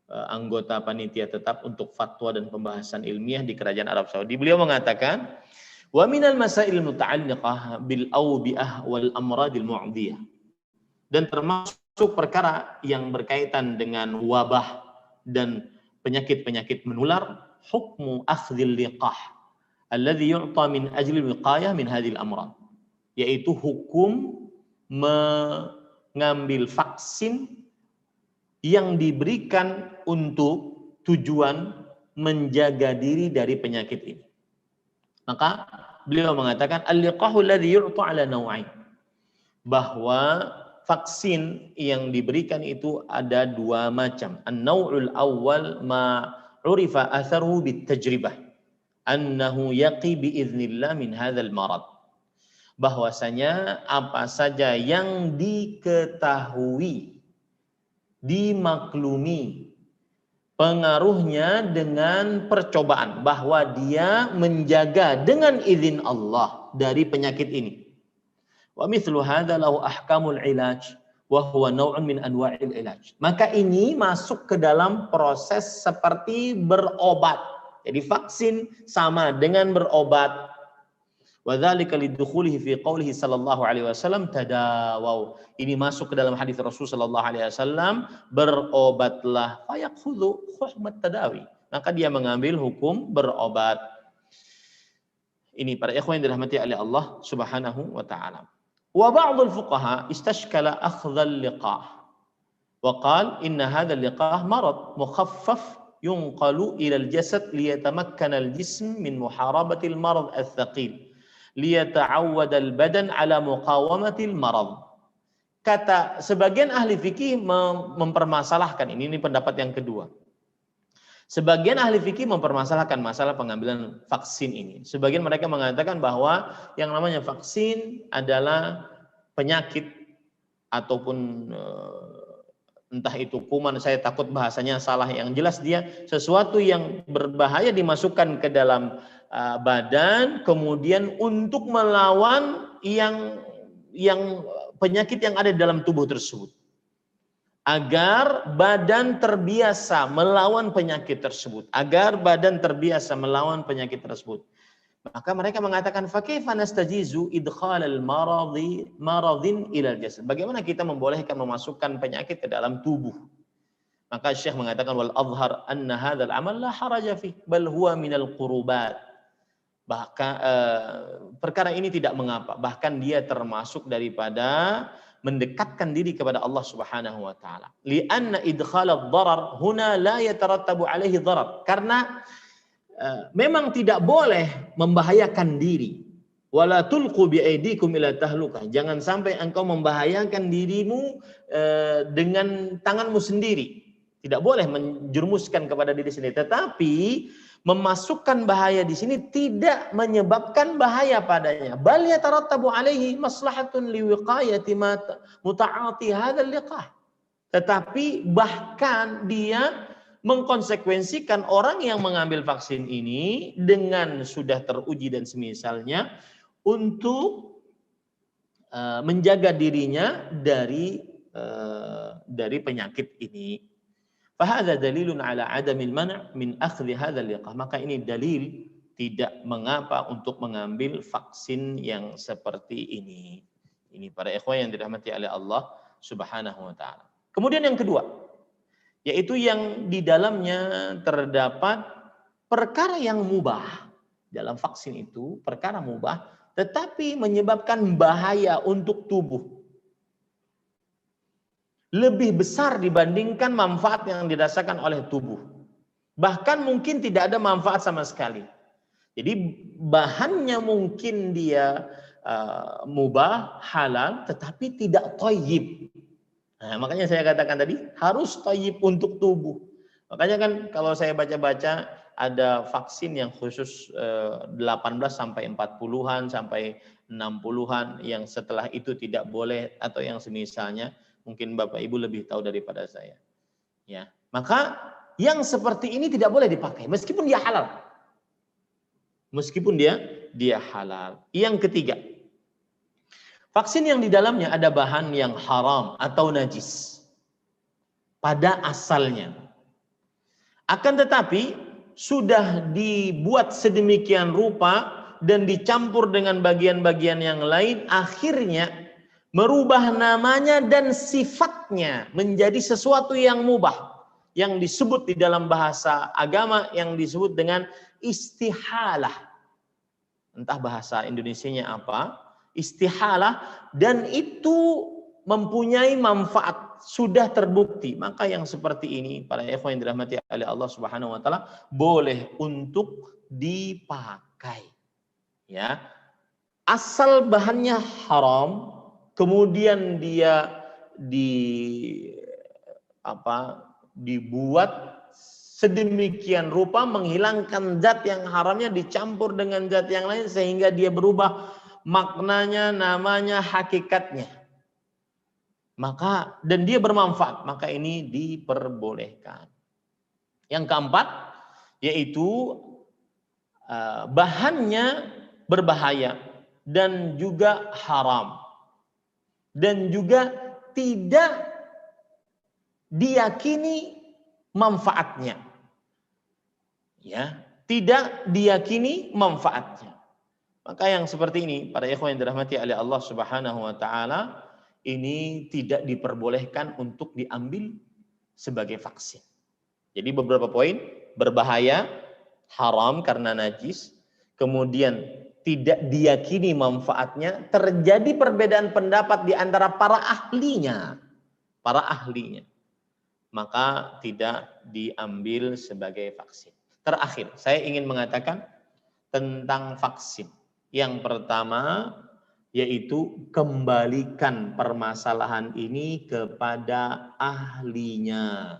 anggota panitia tetap untuk fatwa dan pembahasan ilmiah di Kerajaan Arab Saudi. Beliau mengatakan, wa minal masail muta'alliqah bil awbi'ah wal amradil mu'diyah. Dan termasuk perkara yang berkaitan dengan wabah dan penyakit-penyakit menular, hukmu akhdhil liqah alladhi yu'ta min ajli wiqayah min hadhil amrad, yaitu hukum mengambil vaksin yang diberikan untuk tujuan menjaga diri dari penyakit ini. Maka beliau mengatakan al-liqahu alladhi yu'ta ala naw'ain, bahwa vaksin yang diberikan itu ada dua macam. An-naw'ul awwal ma urifa atharuhu bitajribah annahu yaqi biiznillah min hadzal marad. Bahwasanya apa saja yang diketahui, dimaklumi pengaruhnya dengan percobaan, bahwa dia menjaga dengan izin Allah dari penyakit ini. Wa mithlu hadza lahu ahkamul ilaj wa huwa naw'un min anwa'il ilaj. Maka ini masuk ke dalam proses seperti berobat. Jadi vaksin sama dengan berobat. Wa dzalika lidukhulihi fi qoulihi sallallahu alaihi wasallam tadawaw. Ini masuk ke dalam hadis Rasul sallallahu alaihi wasallam, berobatlah, fayakhudhu hukmat tadawi. Maka dia mengambil hukum berobat. Ini para ikhwan yang dirahmati oleh Allah Subhanahu wa taala. Wa ba'dul fuqaha istashkala akhdhal liqah wa qala inna hadha liqah marad mukhaffaf yunqalu ila al-jasad liyatamakkana al-jism min muharabati al-marad al-thaqil liyata'awwad al-badan ala muqawamati al-marad. Kata sebagian ahli fikih mempermasalahkan ini pendapat yang kedua. Sebagian ahli fikih mempermasalahkan masalah pengambilan vaksin ini. Sebagian mereka mengatakan bahwa yang namanya vaksin adalah penyakit ataupun entah itu kuman, saya takut bahasanya salah, yang jelas dia sesuatu yang berbahaya dimasukkan ke dalam badan, kemudian untuk melawan yang penyakit yang ada di dalam tubuh tersebut, agar badan terbiasa melawan penyakit tersebut, Maka mereka mengatakan fakaifa nastajizu idkhal maradin ila al-jasad. Bagaimana kita membolehkan memasukkan penyakit ke dalam tubuh? Maka Syekh mengatakan wal azhar anna hadzal amal la haraja fi bal huwa minal qurubat. Bahkan perkara ini tidak mengapa, bahkan dia termasuk daripada mendekatkan diri kepada Allah Subhanahu wa taala. Li'anna idkhal ad-darar huna la yatarattabu alaihi darar. Karena memang tidak boleh membahayakan diri. Wala tulqu bi aydikum ila tahlukah. Jangan sampai engkau membahayakan dirimu dengan tanganmu sendiri. Tidak boleh menjerumuskan kepada diri sendiri. Tetapi memasukkan bahaya di sini tidak menyebabkan bahaya padanya. Bal yatarattabu alaihi maslahatun liwiqayati muta'ati hadzal liqah. Tetapi bahkan dia mengkonsekuensikan orang yang mengambil vaksin ini dengan sudah teruji dan semisalnya untuk menjaga dirinya dari penyakit ini. Fahadha dalilun ala adamil man' min akhdhi hadzal liqah. Maka ini dalil tidak mengapa untuk mengambil vaksin yang seperti ini. Ini para ikhwan yang dirahmati oleh Allah Subhanahu wa taala. Kemudian yang kedua, yaitu yang di dalamnya terdapat perkara yang mubah. Dalam vaksin itu perkara mubah tetapi menyebabkan bahaya untuk tubuh lebih besar dibandingkan manfaat yang dirasakan oleh tubuh. Bahkan mungkin tidak ada manfaat sama sekali. Jadi bahannya mungkin dia mubah, halal, tetapi tidak thayyib. Nah, makanya saya katakan tadi harus thayyib untuk tubuh. Makanya kan kalau saya baca-baca ada vaksin yang khusus 18 sampai 40-an sampai 60-an yang setelah itu tidak boleh atau yang semisalnya. Mungkin Bapak Ibu lebih tahu daripada saya. Ya, maka yang seperti ini tidak boleh dipakai meskipun dia halal. Meskipun dia halal. Yang ketiga, vaksin yang di dalamnya ada bahan yang haram atau najis pada asalnya. Akan tetapi sudah dibuat sedemikian rupa dan dicampur dengan bagian-bagian yang lain, akhirnya merubah namanya dan sifatnya menjadi sesuatu yang mubah, yang disebut di dalam bahasa agama yang disebut dengan istihalah. Entah bahasa Indonesianya apa, istihalah, dan itu mempunyai manfaat, sudah terbukti. Maka yang seperti ini, para ikhwan yang dirahmati oleh Allah Subhanahu wa taala, boleh untuk dipakai. Ya. Asal bahannya haram, kemudian dia dibuat sedemikian rupa menghilangkan zat yang haramnya dicampur dengan zat yang lain sehingga dia berubah maknanya, namanya, hakikatnya. Maka dan dia bermanfaat, maka ini diperbolehkan. Yang keempat yaitu bahannya berbahaya dan juga haram dan juga tidak diyakini manfaatnya, ya, tidak diyakini manfaatnya. Maka yang seperti ini, para ikhwan yang dirahmati oleh Allah Subhanahu wa taala, ini tidak diperbolehkan untuk diambil sebagai vaksin. Jadi beberapa poin: berbahaya, haram karena najis, kemudian tidak diyakini manfaatnya, terjadi perbedaan pendapat di antara para ahlinya, maka tidak diambil sebagai vaksin. Terakhir, saya ingin mengatakan tentang vaksin. Yang pertama yaitu kembalikan permasalahan ini kepada ahlinya.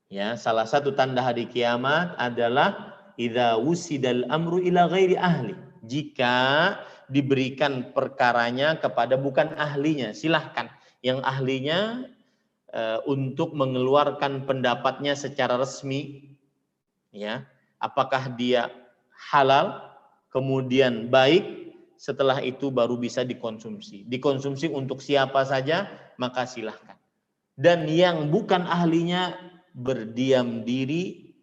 Ya, salah satu tanda hari kiamat adalah idza wusidal amru ila ghairi ahli. Jika diberikan perkaranya kepada bukan ahlinya, silahkan yang ahlinya untuk mengeluarkan pendapatnya secara resmi, ya, apakah dia halal, kemudian baik, setelah itu baru bisa dikonsumsi untuk siapa saja, maka silahkan. Dan yang bukan ahlinya berdiam diri,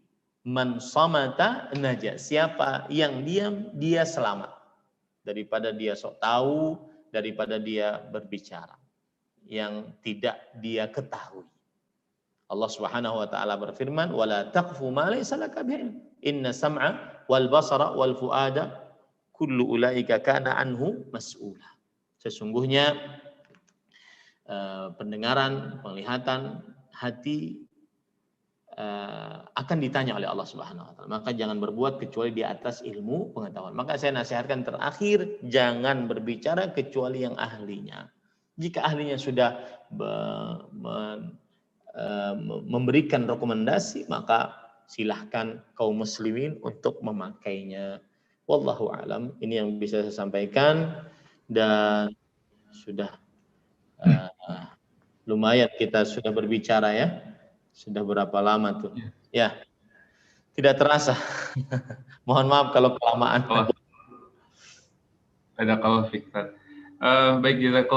man samata naja, siapa yang diam dia selamat daripada dia sok tahu, daripada dia berbicara yang tidak dia ketahui. Allah Subhanahu wa taala berfirman, "Wala taqfu ma laysa laka bihi, inna sam'a wal basara wal fuada kullu ulaika kana anhu mas'ula." Sesungguhnya pendengaran, penglihatan, hati akan ditanya oleh Allah Subhanahu wa taala. Maka jangan berbuat kecuali di atas ilmu pengetahuan. Maka saya nasihatkan terakhir, jangan berbicara kecuali yang ahlinya. Jika ahlinya sudah memberikan rekomendasi, maka silahkan kaum muslimin untuk memakainya. Wallahu a'lam. Ini yang bisa saya sampaikan, dan sudah lumayan kita sudah berbicara ya. Sudah berapa lama tuh? Ya. Tidak terasa. Mohon maaf kalau kelamaan. Ada kalau fikir. Baik,